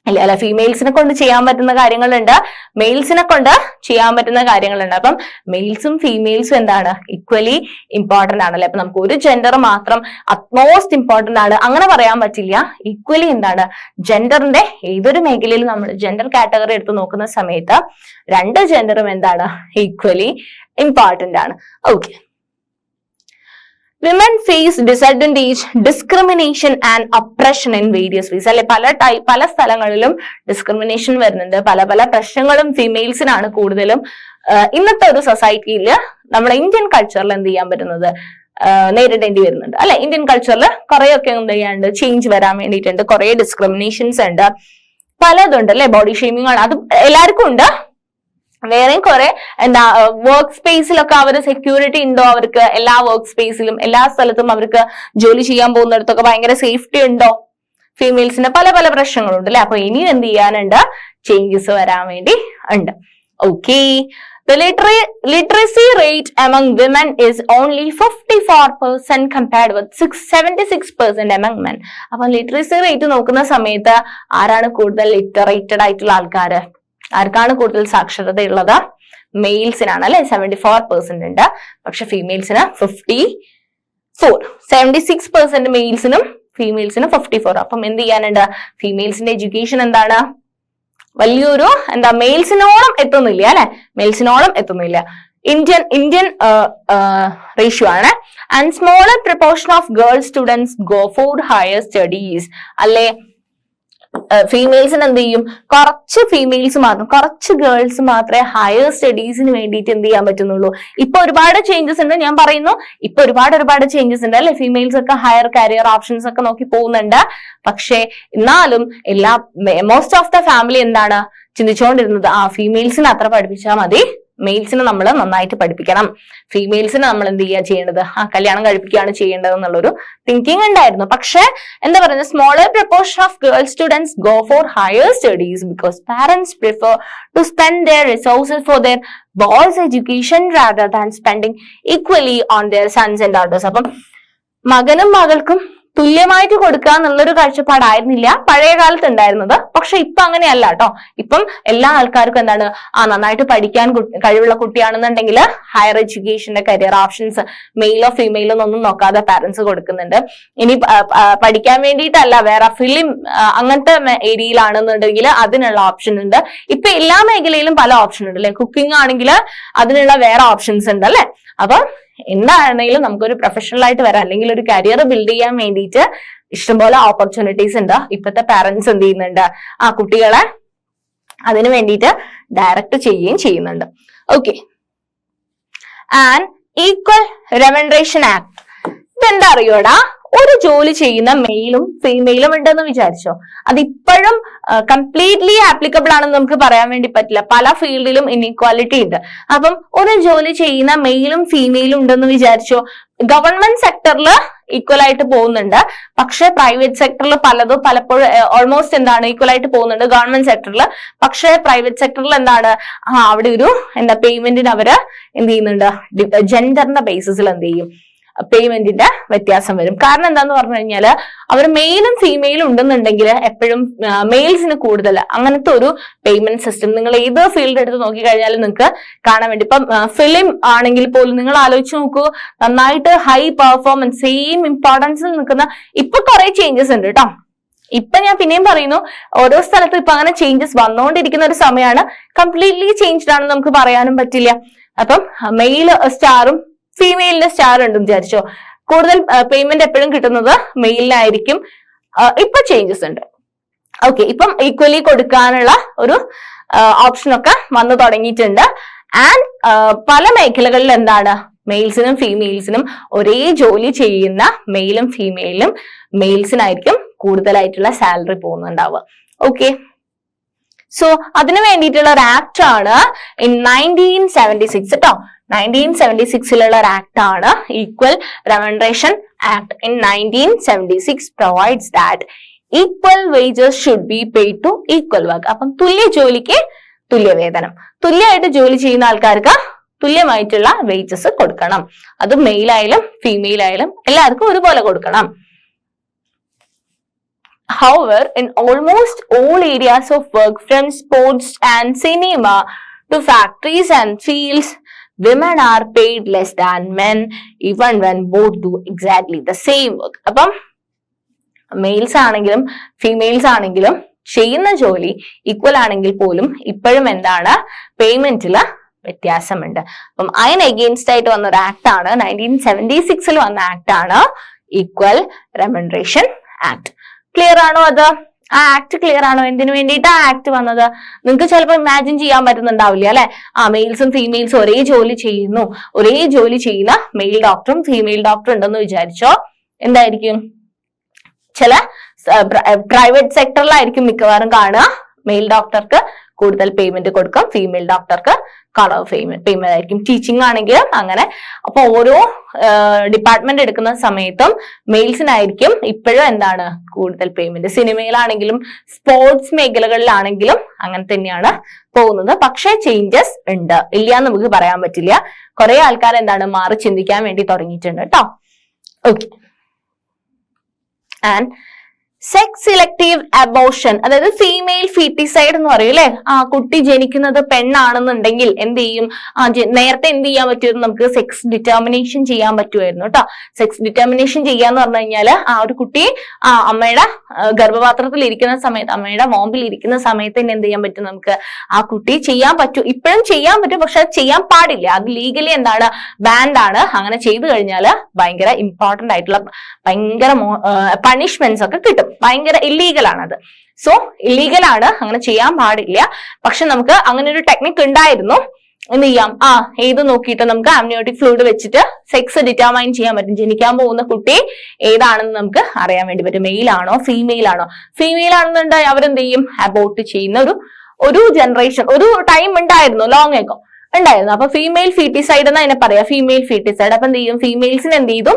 ഇല്ല അല്ലെ. ഫീമെയിൽസിനെ കൊണ്ട് ചെയ്യാൻ പറ്റുന്ന കാര്യങ്ങളുണ്ട്, മെയിൽസിനെ കൊണ്ട് ചെയ്യാൻ പറ്റുന്ന കാര്യങ്ങളുണ്ട്. അപ്പം മെയിൽസും ഫീമെയിൽസും എന്താണ് ഈക്വലി ഇമ്പോർട്ടന്റ് ആണല്ലേ. അപ്പൊ നമുക്ക് ഒരു ജെൻഡർ മാത്രം അറ്റ്മോസ്റ്റ് ഇമ്പോർട്ടന്റ് ആണ് അങ്ങനെ പറയാൻ പറ്റില്ല. ഈക്വലി എന്താണ് ജെൻഡറിന്റെ ഏതൊരു മേഖലയിൽ നമ്മൾ ജെൻഡർ കാറ്റഗറി എടുത്ത് നോക്കുന്ന സമയത്ത് രണ്ട് ജെൻഡറും എന്താണ് ഈക്വലി ഇമ്പോർട്ടന്റ് ആണ്. Okay, women face disadvantage, discrimination and oppression in various ways അല്ലെ. പല സ്ഥലങ്ങളിലും ഡിസ്ക്രിമിനേഷൻ വരുന്നുണ്ട്, പല പല പ്രശ്നങ്ങളും ഫീമെയിൽസിനാണ് കൂടുതലും ഇന്നത്തെ ഒരു സൊസൈറ്റിയിൽ നമ്മളെ ഇന്ത്യൻ കൾച്ചറിൽ എന്ത് ചെയ്യാൻ പറ്റുന്നത് നേരിടേണ്ടി വരുന്നുണ്ട് അല്ലെ. ഇന്ത്യൻ കൾച്ചറിൽ കുറെയൊക്കെ എന്ത് ചെയ്യാണ്ട് ചേഞ്ച് വരാൻ വേണ്ടിയിട്ടുണ്ട്, കുറെ ഡിസ്ക്രിമിനേഷൻസ് ഉണ്ട്, പലതുണ്ട് അല്ലെ. ബോഡി ഷെയ്മിങ് ആണ്, അത് എല്ലാവർക്കും ഉണ്ട്. വേറെയും കുറെ എന്താ വർക്ക് സ്പേസിലൊക്കെ അവര് സെക്യൂരിറ്റി ഉണ്ടോ അവർക്ക്? എല്ലാ വർക്ക് സ്പേസിലും എല്ലാ സ്ഥലത്തും അവർക്ക് ജോലി ചെയ്യാൻ പോകുന്നിടത്തൊക്കെ ഭയങ്കര സേഫ്റ്റി ഉണ്ടോ? ഫീമെയിൽസിന് പല പല പ്രശ്നങ്ങളുണ്ട് അല്ലെ. അപ്പൊ ഇനിയും എന്ത് ചെയ്യാനുണ്ട്? ചേഞ്ചസ് വരാൻ വേണ്ടി ഉണ്ട്. Okay, the literacy rate among women is only 54% compared with 76% among men. അപ്പൊ ലിറ്ററസി റേറ്റ് നോക്കുന്ന സമയത്ത് ആരാണ് കൂടുതൽ ലിറ്ററേറ്റഡ് ആയിട്ടുള്ള ആൾക്കാര്? ആർക്കാണ് കൂടുതൽ സാക്ഷരതയുള്ളത്? മെയിൽസിനാണ് അല്ലെ. 74% ഉണ്ട്, പക്ഷെ ഫീമെയിൽസിന് 54. 76% മെയിൽസിനും ഫീമെയിൽസിനും 54. അപ്പം എന്ത് ചെയ്യാനുണ്ട്? ഫീമെയിൽസിന്റെ എഡ്യൂക്കേഷൻ എന്താണ് വലിയൊരു എന്താ മെയിൽസിനോളം എത്തുന്നില്ല അല്ലെ, മെയിൽസിനോളം എത്തുന്നില്ല. ഇന്ത്യൻ റേഷ്യോ ആണ്. And smaller proportion of girl students go for higher studies അല്ലെ. ഫീമെയിൽസിന് എന്ത് ചെയ്യും? കുറച്ച് ഫീമെയിൽസ് മാത്രം, കുറച്ച് ഗേൾസ് മാത്രമേ ഹയർ സ്റ്റഡീസിന് വേണ്ടിയിട്ട് എന്ത് ചെയ്യാൻ പറ്റുന്നുള്ളൂ. ഇപ്പൊ ഒരുപാട് ചേഞ്ചസ് ഉണ്ട്, ഞാൻ പറയുന്നു ഇപ്പൊ ഒരുപാട് ചേഞ്ചസ് ഉണ്ട് അല്ലെ. ഫീമെയിൽസ് ഒക്കെ ഹയർ കരിയർ ഓപ്ഷൻസ് ഒക്കെ നോക്കി പോകുന്നുണ്ട്. പക്ഷെ എന്നാലും മോസ്റ്റ് ഓഫ് ദ ഫാമിലി എന്താണ് ചിന്തിച്ചുകൊണ്ടിരുന്നത്? ഫീമെയിൽസിന് അത്ര പഠിപ്പിച്ചാൽ മതി, മെയിൽസിനെ നമ്മൾ നന്നായിട്ട് പഠിപ്പിക്കണം, ഫീമെയിൽസിനെ നമ്മൾ എന്ത് ചെയ്യുക ചെയ്യേണ്ടത്, കല്യാണം കഴിപ്പിക്കുകയാണ് ചെയ്യേണ്ടത് എന്നുള്ളൊരു തിങ്കിങ് ഉണ്ടായിരുന്നു. പക്ഷെ എന്താ പറയുന്നത്, smaller proportion of girl students go for higher studies because parents prefer to spend their resources for their boys education rather than spending equally on their sons and daughters. അപ്പം മകനും മകൾക്കും തുല്യമായിട്ട് കൊടുക്കുക എന്നുള്ളൊരു കാഴ്ചപ്പാടായിരുന്നില്ല പഴയ കാലത്ത് ഉണ്ടായിരുന്നത്. പക്ഷെ ഇപ്പൊ അങ്ങനെയല്ല കേട്ടോ. ഇപ്പം എല്ലാ ആൾക്കാർക്കും എന്താണ്, നന്നായിട്ട് പഠിക്കാൻ കഴിവുള്ള കുട്ടിയാണെന്നുണ്ടെങ്കിൽ ഹയർ എഡ്യൂക്കേഷന്റെ കരിയർ ഓപ്ഷൻസ് മെയിലോ ഫീമെയിലോ ഒന്നും നോക്കാതെ പാരന്റ്സ് കൊടുക്കുന്നുണ്ട്. ഇനി പഠിക്കാൻ വേണ്ടിയിട്ടല്ല, വേറെ ഫിലിം അങ്ങനത്തെ ഏരിയയിലാണെന്നുണ്ടെങ്കിൽ അതിനുള്ള ഓപ്ഷൻ ഉണ്ട്. ഇപ്പൊ എല്ലാ മേഖലയിലും പല ഓപ്ഷൻ ഉണ്ട് അല്ലെ. കുക്കിംഗ് ആണെങ്കിൽ അതിനുള്ള വേറെ ഓപ്ഷൻസ് ഉണ്ട് അല്ലെ. അപ്പൊ എന്താണെങ്കിലും നമുക്കൊരു പ്രൊഫഷണൽ ആയിട്ട് വരാം, അല്ലെങ്കിൽ ഒരു കരിയർ ബിൽഡ് ചെയ്യാൻ വേണ്ടിയിട്ട് ഇഷ്ടംപോലെ ഓപ്പർച്യൂണിറ്റീസ് ഉണ്ട്. ഇപ്പോഴത്തെ പാരന്റ്സ് എന്ത് ചെയ്യുന്നുണ്ട്, കുട്ടികളെ അതിനു വേണ്ടിയിട്ട് ഡയറക്റ്റ് ചെയ്യുകയും ചെയ്യുന്നുണ്ട്. Okay, and equal remuneration act, ഇതെന്താ അറിയോടാ, ഒരു ജോലി ചെയ്യുന്ന മെയിലും ഫീമെയിലും ഉണ്ടെന്ന് വിചാരിച്ചോ, അതിപ്പോഴും കംപ്ലീറ്റ്ലി ആപ്ലിക്കബിൾ ആണെന്ന് നമുക്ക് പറയാൻ വേണ്ടി പറ്റില്ല. പല ഫീൽഡിലും ഇൻഇക്വാലിറ്റി ഉണ്ട്. അപ്പം ഒരു ജോലി ചെയ്യുന്ന മെയിലും ഫീമെയിലും ഉണ്ടെന്ന് വിചാരിച്ചോ, ഗവൺമെന്റ് സെക്ടറിൽ ഈക്വൽ ആയിട്ട് പോകുന്നുണ്ട്, പക്ഷെ പ്രൈവറ്റ് സെക്ടറിൽ പലപ്പോഴും ഓൾമോസ്റ്റ് എന്താണ് ഈക്വൽ ആയിട്ട് പോകുന്നുണ്ട് ഗവൺമെന്റ് സെക്ടറിൽ. പക്ഷെ പ്രൈവറ്റ് സെക്ടറിൽ എന്താണ്, അവിടെ ഒരു പേയ്മെന്റിന് അവര് എന്ത് ചെയ്യുന്നുണ്ട്, ജെൻഡറിന്റെ ബേസിസിൽ എന്ത് ചെയ്യും, പേയ്മെന്റിന്റെ വ്യത്യാസം വരും. കാരണം എന്താന്ന് പറഞ്ഞു കഴിഞ്ഞാല് അവർ മെയിലും ഫീമെയിലും ഉണ്ടെന്നുണ്ടെങ്കിൽ എപ്പോഴും മെയിൽസിന് കൂടുതൽ അങ്ങനത്തെ ഒരു പേയ്മെന്റ് സിസ്റ്റം നിങ്ങൾ ഏത് ഫീൽഡ് എടുത്ത് നോക്കിക്കഴിഞ്ഞാൽ നിങ്ങൾക്ക് കാണാൻ വേണ്ടി. ഇപ്പം ഫിലിം ആണെങ്കിൽ പോലും നിങ്ങൾ ആലോചിച്ച് നോക്കൂ, നന്നായിട്ട് ഹൈ പെർഫോമൻസ് സെയിം ഇമ്പോർട്ടൻസിൽ നിൽക്കുന്ന ഇപ്പൊ കുറെ ചേഞ്ചസ് ഉണ്ട് കേട്ടോ. ഇപ്പൊ ഞാൻ പിന്നെയും പറയുന്നു, ഓരോ സ്ഥലത്തും ഇപ്പൊ അങ്ങനെ ചേഞ്ചസ് വന്നുകൊണ്ടിരിക്കുന്ന ഒരു സമയമാണ്. കംപ്ലീറ്റ്ലി ചേഞ്ച്ഡ് ആണെന്ന് നമുക്ക് പറയാനും പറ്റില്ല. അപ്പം മെയിൽ സ്റ്റാറും ഫീമെയിലിന്റെ സ്റ്റാർ ഉണ്ടെന്ന് വിചാരിച്ചോ, കൂടുതൽ പേയ്മെന്റ് എപ്പോഴും കിട്ടുന്നത് മെയിലിനായിരിക്കും. ഇപ്പൊ ചേഞ്ചസ് ഉണ്ട്. ഓക്കെ, ഇപ്പം ഈക്വലി കൊടുക്കാനുള്ള ഒരു ഓപ്ഷനൊക്കെ വന്നു തുടങ്ങിയിട്ടുണ്ട്. ആൻഡ് പല മേഖലകളിൽ എന്താണ്, മെയിൽസിനും ഫീമെയിൽസിനും ഒരേ ജോലി ചെയ്യുന്ന മെയിലും ഫീമെയിലും മെയിൽസിനായിരിക്കും കൂടുതലായിട്ടുള്ള സാലറി പോകുന്നുണ്ടാവുക. ഓക്കെ, സോ അതിനു വേണ്ടിയിട്ടുള്ള ഒരു ആക്ട് ആണ് ഇൻ 1976 കേട്ടോ. 1976 ഒരു ആക്ട് ആണ് equal remuneration act. In 1976 provides that equal wages should be paid to equal work. അപ്പം തുല്യ ജോലിക്ക് തുല്യ വേതനം, തുല്യമായിട്ട് ജോലി ചെയ്യുന്ന ആൾക്കാർക്ക് തുല്യമായിട്ടുള്ള വേജസ് കൊടുക്കണം. അത് മെയിൽ ആയാലും ഫീമെയിൽ ആയാലും എല്ലാവർക്കും ഒരുപോലെ കൊടുക്കണം. However, in almost all areas of work, from sports and cinema to factories and fields, women are paid less than men, even when both do exactly the same work. അപ്പം മെയിൽസ് ആണെങ്കിലും ഫീമെയിൽസ് ആണെങ്കിലും ചെയ്യുന്ന ജോലി ഈക്വൽ ആണെങ്കിൽ പോലും ഇപ്പോഴും എന്താണ്, പേയ്മെന്റില് വ്യത്യാസമുണ്ട്. അപ്പം അതിന് എഗെയിൻസ്റ്റ് ആയിട്ട് വന്ന ഒരു ആക്ട് ആണ് 1976 വന്ന ആക്ട് ആണ് ഈക്വൽ റെമൻറേഷൻ ആക്ട്. ക്ലിയർ ആണോ? അത് ആ ആക്ട് ക്ലിയർ ആണോ? എന്തിനു വേണ്ടിയിട്ട് ആ ആക്ട് വന്നത് നിങ്ങൾക്ക് ചിലപ്പോൾ ഇമാജിൻ ചെയ്യാൻ പറ്റുന്നുണ്ടാവില്ല അല്ലെ. മെയിൽസും ഫീമെയിൽസും ഒരേ ജോലി ചെയ്യുന്നു, ഒരേ ജോലി ചെയ്യുന്ന മെയിൽ ഡോക്ടറും ഫീമെയിൽ ഡോക്ടറും ഉണ്ടെന്ന് വിചാരിച്ചോ, എന്തായിരിക്കും, ചില പ്രൈവറ്റ് സെക്ടറിലായിരിക്കും മിക്കവാറും കാണുക മെയിൽ ഡോക്ടർക്ക് കൂടുതൽ പേയ്മെന്റ് കൊടുക്കും, ഫീമെയിൽ ഡോക്ടർക്ക് കളർ പേയ്മെന്റ് ആയിരിക്കും. ടീച്ചിങ് ആണെങ്കിലും അങ്ങനെ. അപ്പൊ ഓരോ ഡിപ്പാർട്ട്മെന്റ് എടുക്കുന്ന സമയത്തും മെയിൽസിനായിരിക്കും ഇപ്പോഴും എന്താണ് കൂടുതൽ പേയ്മെന്റ്. സിനിമയിലാണെങ്കിലും സ്പോർട്സ് മേഖലകളിലാണെങ്കിലും അങ്ങനെ തന്നെയാണ് പോകുന്നത്. പക്ഷേ ചേഞ്ചസ് ഉണ്ട്, ഇല്ല എന്ന് നമുക്ക് പറയാൻ പറ്റില്ല. കുറെ ആൾക്കാർ എന്താണ് മാറി ചിന്തിക്കാൻ വേണ്ടി തുടങ്ങിയിട്ടുണ്ട് കേട്ടോ. Okay, and sex selective abortion, അതായത് ഫീമെയിൽ ഫീറ്റിസൈഡ് എന്ന് പറയും അല്ലെ. കുട്ടി ജനിക്കുന്നത് പെണ്ണാണെന്നുണ്ടെങ്കിൽ എന്ത് ചെയ്യും, നേരത്തെ എന്ത് ചെയ്യാൻ പറ്റുമായിരുന്നു, നമുക്ക് സെക്സ് ഡിറ്റർമിനേഷൻ ചെയ്യാൻ പറ്റുമായിരുന്നു കേട്ടോ. സെക്സ് ഡിറ്റർമിനേഷൻ ചെയ്യാന്ന് പറഞ്ഞു കഴിഞ്ഞാല് ഒരു കുട്ടി അമ്മയുടെ ഗർഭപാത്രത്തിൽ ഇരിക്കുന്ന സമയത്ത്, അമ്മയുടെ വോമ്പിൽ ഇരിക്കുന്ന സമയത്ത് തന്നെ എന്ത് ചെയ്യാൻ പറ്റും, നമുക്ക് ആ കുട്ടി ചെയ്യാൻ പറ്റും. ഇപ്പോഴും ചെയ്യാൻ പറ്റും, പക്ഷെ അത് ചെയ്യാൻ പാടില്ല. അത് ലീഗലി എന്താണ്, ബാൻഡ് ആണ്. അങ്ങനെ ചെയ്തു കഴിഞ്ഞാല് ഭയങ്കര ഇമ്പോർട്ടന്റ് ആയിട്ടുള്ള ഭയങ്കര പണിഷ്മെന്റ്സ് ഒക്കെ കിട്ടും. ഭയങ്കര ഇല്ലീഗൽ ആണത്. സോ ഇല്ലീഗൽ ആണ്, അങ്ങനെ ചെയ്യാൻ പാടില്ല. പക്ഷെ നമുക്ക് അങ്ങനെ ഒരു ടെക്നിക് ഉണ്ടായിരുന്നു. എന്ത് ചെയ്യാം, ഏത് നോക്കിയിട്ട് നമുക്ക് ആംനിയോട്ടിക് ഫ്ലൂയിഡ് വെച്ചിട്ട് സെക്സ് ഡിറ്റർമൈൻ ചെയ്യാൻ പറ്റും. ജനിക്കാൻ പോകുന്ന കുട്ടി ഏതാണെന്ന് നമുക്ക് അറിയാൻ വേണ്ടി പറ്റും. മെയിൽ ആണോ ഫീമെയിൽ ആണോ. ഫീമെയിൽ ആണെന്നുണ്ടെങ്കിൽ അവരെന്ത് ചെയ്യും, അബോർട്ട് ചെയ്യുന്ന ഒരു ജനറേഷൻ, ഒരു ടൈം ഉണ്ടായിരുന്നു ലോങ് ഏക്കോ. ഉണ്ടായിരുന്നു. അപ്പൊ ഫീമെയിൽ ഫീറ്റിസൈഡ് എന്ന് അതിനെ പറയാം, ഫീമെയിൽ ഫീറ്റിസൈഡ്. അപ്പൊ എന്ത് ചെയ്യും, ഫീമെയിൽസിന് എന്ത് ചെയ്തു,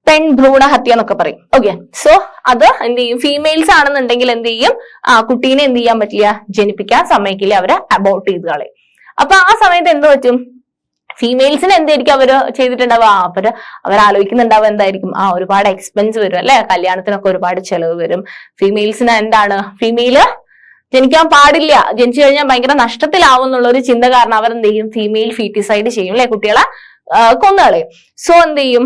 പെൺ ഭ്രൂണഹത്യ എന്നൊക്കെ പറയും. ഓക്കെ, സോ അത് എന്ത് ചെയ്യും, ഫീമെയിൽസ് ആണെന്നുണ്ടെങ്കിൽ എന്ത് ചെയ്യും, കുട്ടീനെ എന്ത് ചെയ്യാൻ പറ്റില്ല, ജനിപ്പിക്കാൻ സമ്മതിക്കില്ല, അവരെ അബോർട്ട് ചെയ്ത് കളയും. അപ്പൊ ആ സമയത്ത് എന്ത് പറ്റും, ഫീമെയിൽസിന് എന്തായിരിക്കും അവര് ചെയ്തിട്ടുണ്ടാവുക, അവർ ആലോചിക്കുന്നുണ്ടാവുക എന്തായിരിക്കും, ഒരുപാട് എക്സ്പെൻസ് വരും അല്ലെ, കല്യാണത്തിനൊക്കെ ഒരുപാട് ചെലവ് വരും. ഫീമെയിൽസിന് എന്താണ്, ഫീമെയില് ജനിക്കാൻ പാടില്ല, ജനിച്ചു കഴിഞ്ഞാൽ ഭയങ്കര നഷ്ടത്തിലാവും എന്നുള്ള ഒരു ചിന്ത കാരണം അവർ എന്ത് ചെയ്യും, ഫീമെയിൽ ഫീറ്റിസൈഡ് ചെയ്യും അല്ലെ, കുട്ടികളെ കൊന്നുകളയും. സോ എന്ത് ചെയ്യും,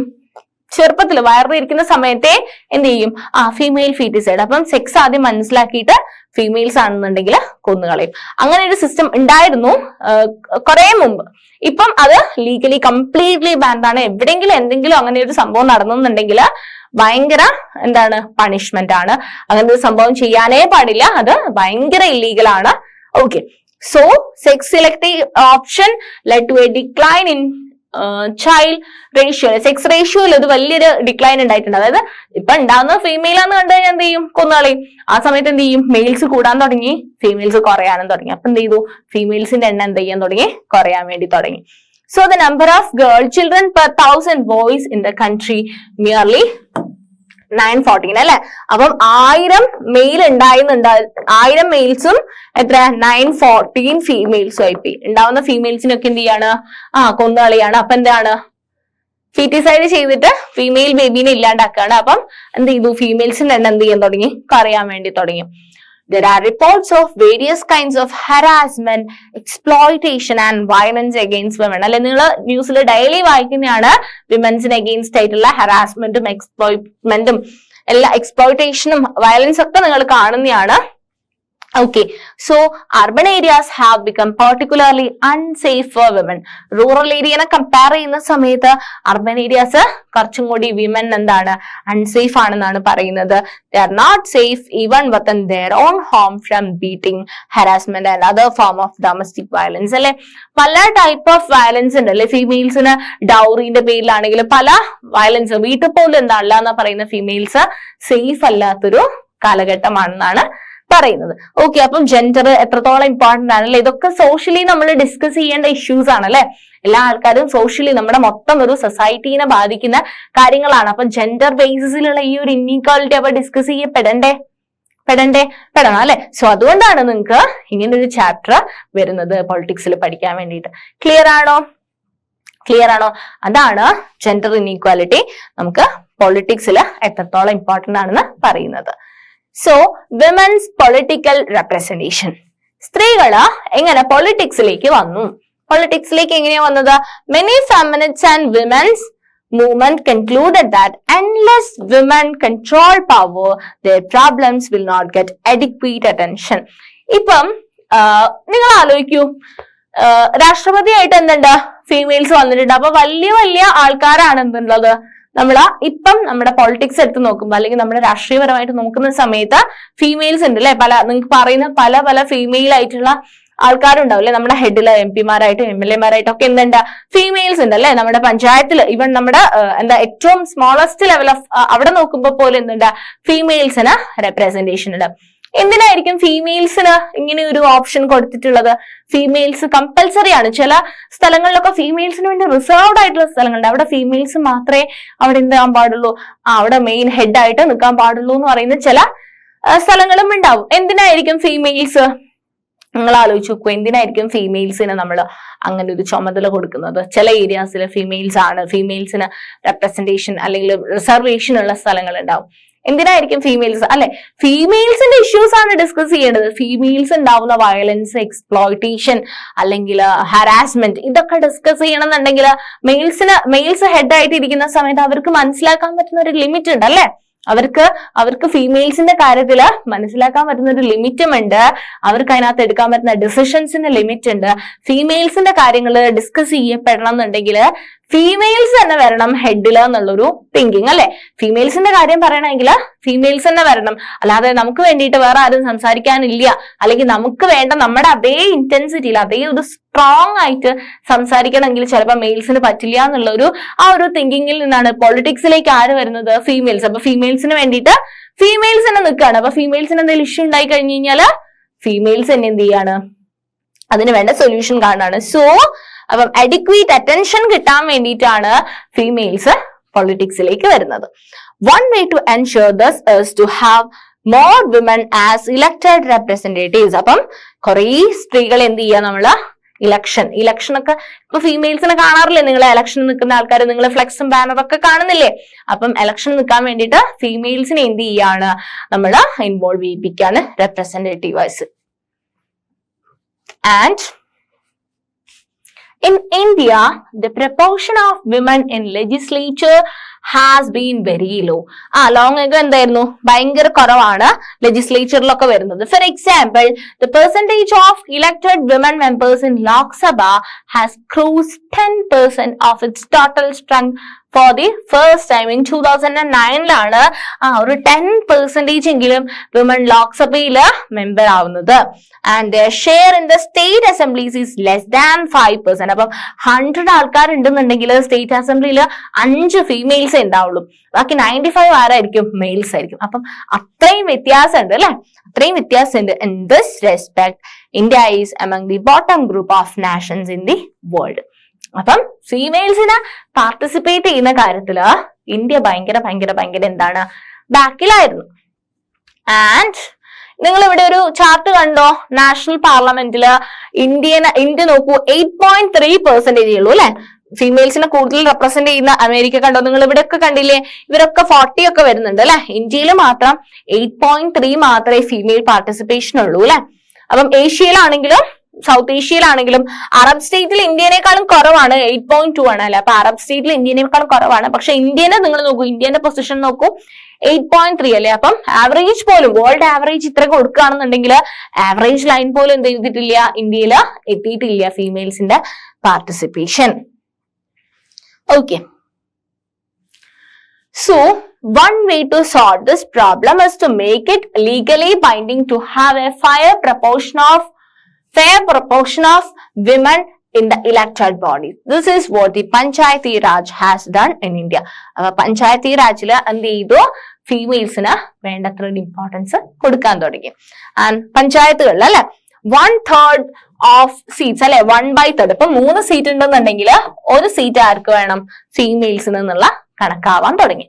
ചെറുപ്പത്തിൽ വയറിലിരിക്കുന്ന സമയത്തെ എന്ത് ചെയ്യും, ഫീമെയിൽ ഫീറ്റിസൈഡ്. അപ്പം സെക്സ് ആദ്യം മനസ്സിലാക്കിയിട്ട് ഫീമെയിൽസ് ആണെന്നുണ്ടെങ്കിൽ കൊന്നുകളയും. അങ്ങനെ ഒരു സിസ്റ്റം ഉണ്ടായിരുന്നു കുറെ മുമ്പ്. ഇപ്പം അത് ലീഗലി കംപ്ലീറ്റ്ലി ബാൻഡ് ആണ്. എവിടെയെങ്കിലും എന്തെങ്കിലും അങ്ങനെ ഒരു സംഭവം നടന്നുണ്ടെങ്കിൽ ഭയങ്കര എന്താണ്, പണിഷ്മെന്റ് ആണ്. അങ്ങനെ ഒരു സംഭവം ചെയ്യാനേ പാടില്ല, അത് ഭയങ്കര ഇല്ലീഗൽ ആണ്. Okay, so sex selective option led to a decline in child ratio, sex റേഷ്യോയിൽ ഒരു വലിയൊരു ഡിക്ലൈൻ ഉണ്ടായിട്ടുണ്ട്. അതായത് ഇപ്പൊ ഉണ്ടാകുന്ന ഫീമെയിൽ ആണെന്ന് കണ്ടു കഴിഞ്ഞാൽ എന്ത് ചെയ്യും, കൊന്നുകളയും. ആ സമയത്ത് എന്ത് ചെയ്യും, മെയിൽസ് കൂടാൻ തുടങ്ങി, ഫീമെയിൽസ് കുറയാനും തുടങ്ങി. അപ്പൊ എന്ത് ചെയ്തു, ഫീമെയിൽസിന്റെ എണ്ണം എന്ത് ചെയ്യാൻ തുടങ്ങി, കുറയാൻ വേണ്ടി തുടങ്ങി. So the number of girl children per 1000 boys in the country merely 914 അല്ലെ. അപ്പം 1000 മെയിൽ ഉണ്ടായിരുന്നുണ്ട്, 1000 മെയിൽസും എത്ര 914 ഫീമെയിൽസും ആയിപ്പോയി. ഉണ്ടാവുന്ന ഫീമെയിൽസിനൊക്കെ എന്ത് ചെയ്യാണ്, കൊന്നുകളിയാണ്. അപ്പൊ എന്താണ്, ഫീറ്റിസൈഡ് ചെയ്തിട്ട് ഫീമെയിൽ ബേബീനെ ഇല്ലാണ്ടാക്കുകയാണ്. അപ്പം എന്ത് ചെയ്തു, ഫീമെയിൽസിന്റെ എണ്ണം എന്ത് ചെയ്യാൻ തുടങ്ങി, കുറയാൻ വേണ്ടി തുടങ്ങി. There are reports of various kinds of harassment, exploitation and violence against women. അല്ലെ, നിങ്ങൾ ന്യൂസിൽ ഡെയിലി വായിക്കുന്നതാണ് വിമൻസിന് അഗെയിൻസ്റ്റ് ആയിട്ടുള്ള ഹറാസ്മെന്റും എക്സ്പ്ലോയ്മെന്റും എല്ലാ എക്സ്പ്ലോയിറ്റേഷനും വയലൻസ് ഒക്കെ നിങ്ങൾ കാണുന്നതാണ്. Okay, so urban areas have become particularly unsafe for women. Rural area compare ചെയ്യുന്ന സമയത്ത് അർബൻ ഏരിയാസ് കുറച്ചും കൂടി വിമൻ എന്താണ്, അൺസേഫ് ആണെന്നാണ് പറയുന്നത്. They are not safe even within their own home from beating, harassment and other form of domestic violence. അല്ലെ, പല ടൈപ്പ് ഓഫ് വയലൻസ് ഉണ്ട് അല്ലെ, ഫീമെയിൽസിന് ഡൗറിന്റെ പേരിലാണെങ്കിലും പല വയലൻസ്, വീട്ടിൽ പോലും എന്താണല്ല എന്നാ പറയുന്ന ഫീമെയിൽസ് സേഫ് അല്ലാത്തൊരു കാലഘട്ടമാണെന്നാണ് പറയുന്നത്. ഓക്കെ, അപ്പം ജെൻഡർ എത്രത്തോളം ഇമ്പോർട്ടന്റ് ആണ് അല്ലെ, ഇതൊക്കെ സോഷ്യലി നമ്മൾ ഡിസ്കസ് ചെയ്യേണ്ട ഇഷ്യൂസ് ആണ് അല്ലെ. എല്ലാ ആൾക്കാരും സോഷ്യലി നമ്മുടെ മൊത്തം ഒരു സൊസൈറ്റീനെ ബാധിക്കുന്ന കാര്യങ്ങളാണ്. അപ്പൊ ജെൻഡർ ബേസിസിലുള്ള ഈ ഒരു ഇൻഈക്വാലിറ്റി അപ്പൊ ഡിസ്കസ് പെടണം അല്ലെ. സോ അതുകൊണ്ടാണ് നിങ്ങൾക്ക് ഇങ്ങനെ ഒരു ചാപ്റ്റർ വരുന്നത് പൊളിറ്റിക്സിൽ പഠിക്കാൻ വേണ്ടിയിട്ട്. ക്ലിയർ ആണോ? അതാണ് ജെൻഡർ ഇൻഈക്വാലിറ്റി നമുക്ക് പൊളിറ്റിക്സിൽ എത്രത്തോളം ഇമ്പോർട്ടന്റ് ആണെന്ന് പറയുന്നത്. സോ വിമൻസ് പൊളിറ്റിക്കൽ റെപ്രസെന്റേഷൻ, സ്ത്രീകള് എങ്ങനെ പൊളിറ്റിക്സിലേക്ക് വന്നു, പൊളിറ്റിക്സിലേക്ക് എങ്ങനെയാ വന്നത്? Many feminist and women's movement concluded that unless women control power, their problems will not get adequate attention. ഇപ്പം നിങ്ങൾ ആലോചിക്കൂ, രാഷ്ട്രപതിയായിട്ട് എന്തുണ്ട്, ഫീമെയിൽസ് വന്നിട്ടുണ്ട്. അപ്പൊ വലിയ വലിയ ആൾക്കാരാണ് എന്തുള്ളത്, ഇപ്പം നമ്മുടെ പൊളിറ്റിക്സ് എടുത്ത് നോക്കുമ്പോൾ അല്ലെങ്കിൽ നമ്മുടെ രാഷ്ട്രീയപരമായിട്ട് നോക്കുന്ന സമയത്ത് ഫീമെയിൽസ് ഉണ്ട് അല്ലെ. നിങ്ങൾക്ക് പറയുന്ന പല ഫീമെയിൽ ആയിട്ടുള്ള ആൾക്കാരുണ്ടാവും അല്ലെ, നമ്മുടെ ഹെഡില് MP-മാരായിട്ടും MLA-മാരായിട്ടും ഒക്കെ എന്തുണ്ട്, ഫീമെയിൽസ് ഉണ്ട് അല്ലെ. നമ്മുടെ പഞ്ചായത്തിൽ ഈവൻ നമ്മുടെ ഏറ്റവും സ്മോളസ്റ്റ് ലെവൽ ഓഫ് അവിടെ നോക്കുമ്പോൾ പോലും എന്തുണ്ട്, ഫീമെയിൽസിന് റെപ്രസെന്റേഷൻ ഉണ്ട്. എന്തിനായിരിക്കും ഫീമെയിൽസിന് ഇങ്ങനെ ഒരു ഓപ്ഷൻ കൊടുത്തിട്ടുള്ളത്? ഫീമെയിൽസ് കമ്പൽസറി ആണ്. ചില സ്ഥലങ്ങളിലൊക്കെ ഫീമെയിൽസിന് വേണ്ടി റിസർവ്ഡ് ആയിട്ടുള്ള സ്ഥലങ്ങളുണ്ട്, അവിടെ ഫീമെയിൽസ് മാത്രമേ അവിടെ എന്ത് പാടുള്ളൂ, അവിടെ മെയിൻ ഹെഡ് ആയിട്ട് നിൽക്കാൻ പാടുള്ളൂ എന്ന് പറയുന്ന ചില സ്ഥലങ്ങളും ഉണ്ടാവും. എന്തിനായിരിക്കും ഫീമെയിൽസ്, നിങ്ങൾ ആലോചിച്ച് നോക്കൂ, എന്തിനായിരിക്കും ഫീമെയിൽസിന് നമ്മൾ അങ്ങനെ ഒരു ചുമതല കൊടുക്കുന്നത്? ചില ഏരിയാസിൽ ഫീമെയിൽസിന് റെപ്രസെന്റേഷൻ അല്ലെങ്കിൽ റിസർവേഷൻ ഉള്ള സ്ഥലങ്ങൾ ഉണ്ടാവും. എന്തിനായിരിക്കും ഫീമെയിൽസ് അല്ലെ? ഫീമെയിൽസിന്റെ ഇഷ്യൂസ് ആണ് ഡിസ്കസ് ചെയ്യേണ്ടത്. ഫീമെയിൽസ് ഉണ്ടാവുന്ന വയലൻസ്, എക്സ്പ്ലോയിറ്റേഷൻ അല്ലെങ്കിൽ ഹരാസ്മെന്റ്, ഇതൊക്കെ ഡിസ്കസ് ചെയ്യണമെന്നുണ്ടെങ്കിൽ മെയിൽസ് ഹെഡ് ആയിട്ട് ഇരിക്കുന്ന സമയത്ത് അവർക്ക് മനസ്സിലാക്കാൻ പറ്റുന്ന ഒരു ലിമിറ്റ് ഉണ്ട് അല്ലെ. അവർക്ക് ഫീമെയിൽസിന്റെ കാര്യത്തിൽ മനസ്സിലാക്കാൻ പറ്റുന്ന ഒരു ലിമിറ്റും ഉണ്ട്, അവർക്ക് അതിനകത്ത് എടുക്കാൻ പറ്റുന്ന ഡിസിഷൻസിന്റെ ലിമിറ്റ് ഉണ്ട്. ഫീമെയിൽസിന്റെ കാര്യങ്ങൾ ഡിസ്കസ് ചെയ്യപ്പെടണം എന്നുണ്ടെങ്കിൽ ഫീമെയിൽസ് തന്നെ വരണം ഹെഡില് എന്നുള്ളൊരു തിങ്കിങ് അല്ലെ. ഫീമെയിൽസിന്റെ കാര്യം പറയണമെങ്കിൽ ഫീമെയിൽസ് തന്നെ വരണം, അല്ലാതെ നമുക്ക് വേണ്ടിയിട്ട് വേറെ ആരും സംസാരിക്കാനില്ല, അല്ലെങ്കിൽ നമുക്ക് വേണ്ട നമ്മുടെ അതേ ഇന്റൻസിറ്റിയിൽ അതേ ഒരു സ്ട്രോങ് ആയിട്ട് സംസാരിക്കണമെങ്കിൽ ചിലപ്പോൾ മെയിൽസിന് പറ്റില്ല എന്നുള്ള ഒരു തിങ്കിങ്ങിൽ നിന്നാണ് പൊളിറ്റിക്സിലേക്ക് ആര് വരുന്നത്, ഫീമെയിൽസ്. അപ്പൊ ഫീമെയിൽസിന് വേണ്ടിയിട്ട് ഫീമെയിൽസ് തന്നെ നിൽക്കുകയാണ്. അപ്പൊ ഫീമെയിൽസിന് എന്തെങ്കിലും ഇഷ്യൂ ഉണ്ടായി കഴിഞ്ഞു കഴിഞ്ഞാല് ഫീമെയിൽസ് തന്നെ എന്ത് ചെയ്യാണ്, അതിന് വേണ്ട സൊല്യൂഷൻ കാണാണ്. സോ അപ്പം അഡിക്വേറ്റ് അറ്റൻഷൻ കിട്ടാൻ വേണ്ടിയിട്ടാണ് ഫീമെയിൽസ് പൊളിറ്റിക്സിലേക്ക് വരുന്നത്. One way to ensure this is to have more women as elected representatives. അപ്പം കുറെ സ്ത്രീകൾ എന്ത് ചെയ്യുക, നമ്മള് ഇലക്ഷൻ ഒക്കെ ഇപ്പൊ ഫീമെയിൽസിനെ കാണാറില്ലേ നിങ്ങൾ? ഇലക്ഷൻ നിൽക്കുന്ന ആൾക്കാർ നിങ്ങൾ ഫ്ലെക്സും ബാനറൊക്കെ കാണുന്നില്ലേ? അപ്പം ഇലക്ഷൻ നിൽക്കാൻ വേണ്ടിയിട്ട് ഫീമെയിൽസിനെ എന്ത് ചെയ്യാണ്, നമ്മള് ഇൻവോൾവ് ചെയ്യിപ്പിക്കാണ് representative wise. And in India, the proportion of women in legislature has been very low. Long ago എന്തായിരുന്നു, ഭയങ്കര കുറവാണ് ലെജിസ്ലേച്ചറിലൊക്കെ വരുന്നത്. For example, the percentage of elected women members in Lok Sabha has crossed 10% of its total strength for the first time in 2009. ഒരു 10% എങ്കിലും വിമൻ ലോക്സഭയില് മെമ്പർ ആവുന്നത്. And their share in the state assemblies is less than 5%. അപ്പം 100 ആൾക്കാർ ഉണ്ടെന്നുണ്ടെങ്കിൽ സ്റ്റേറ്റ് അസംബ്ലിയിൽ 5 ഫീമെയിൽസ് ഉണ്ടാവുള്ളൂ, ബാക്കി 95 ആരായിരിക്കും, മെയിൽസ് ആയിരിക്കും. അപ്പം അത്രയും വ്യത്യാസമുണ്ട് അല്ലെ, അത്രയും വ്യത്യാസമുണ്ട്. In this respect India is among the bottom group of nations in the world. അപ്പം ഫീമെയിൽസിനെ പാർട്ടിസിപ്പേറ്റ് ചെയ്യുന്ന കാര്യത്തില് ഇന്ത്യ ഭയങ്കര ഭയങ്കര ഭയങ്കര എന്താണ്, ബാക്കിലായിരുന്നു. ആൻഡ് നിങ്ങൾ ഇവിടെ ഒരു ചാർട്ട് കണ്ടോ, നാഷണൽ പാർലമെന്റില് ഇന്ത്യ നോക്കൂ 8.3% ഉള്ളൂ അല്ലെ. ഫീമെയിൽസിനെ കൂടുതൽ റെപ്രസെന്റ് ചെയ്യുന്ന അമേരിക്ക കണ്ടോ, നിങ്ങൾ ഇവിടെ ഒക്കെ കണ്ടില്ലേ, ഇവരൊക്കെ 40 ഒക്കെ വരുന്നുണ്ട് അല്ലെ. ഇന്ത്യയിൽ മാത്രം 8.3 മാത്രമേ ഫീമെയിൽ പാർട്ടിസിപ്പേഷൻ ഉള്ളൂ അല്ലെ. അപ്പം ഏഷ്യയിലാണെങ്കിലും സൗത്ത് ഏഷ്യയിലാണെങ്കിലും അറബ് സ്റ്റേറ്റിൽ ഇന്ത്യനേക്കാളും കുറവാണ്, 8.2 ആണ് അല്ലെ. അപ്പൊ അറബ് സ്റ്റേറ്റിൽ ഇന്ത്യനേക്കാളും കുറവാണ്. പക്ഷെ ഇന്ത്യനെ നിങ്ങൾ നോക്കൂ, ഇന്ത്യന്റെ പൊസിഷൻ നോക്കൂ, 8.3 അല്ലെ. അപ്പം ആവറേജ് പോലും, വേൾഡ് ആവറേജ് ഇത്ര കൊടുക്കുകയാണെന്നുണ്ടെങ്കിൽ ആവറേജ് ലൈൻ പോലും എന്ത് ചെയ്തിട്ടില്ല, ഇന്ത്യയിൽ എത്തിയിട്ടില്ല ഫീമെയിൽസിന്റെ participation. Okay, so one way to solve this problem is to make it legally binding to have a fair proportion of women in the elected bodies. This is what the Panchayati Raj has done in India. Panchayati Rajil എന്ത് ചെയ്തു, ഫീമെയിൽസിന് വേണ്ടത്ര ഇമ്പോർട്ടൻസ് കൊടുക്കാൻ തുടങ്ങി. ആൻഡ് പഞ്ചായത്തുകളിൽ അല്ലെ 1/3 ഓഫ് സീറ്റ്സ് അല്ലെ, 1/3. ഇപ്പൊ 3 സീറ്റ് ഉണ്ടെന്നുണ്ടെങ്കിൽ 1 സീറ്റ് ആർക്ക് വേണം, ഫീമെയിൽസിന് എന്നുള്ള കണക്കാവാൻ തുടങ്ങി.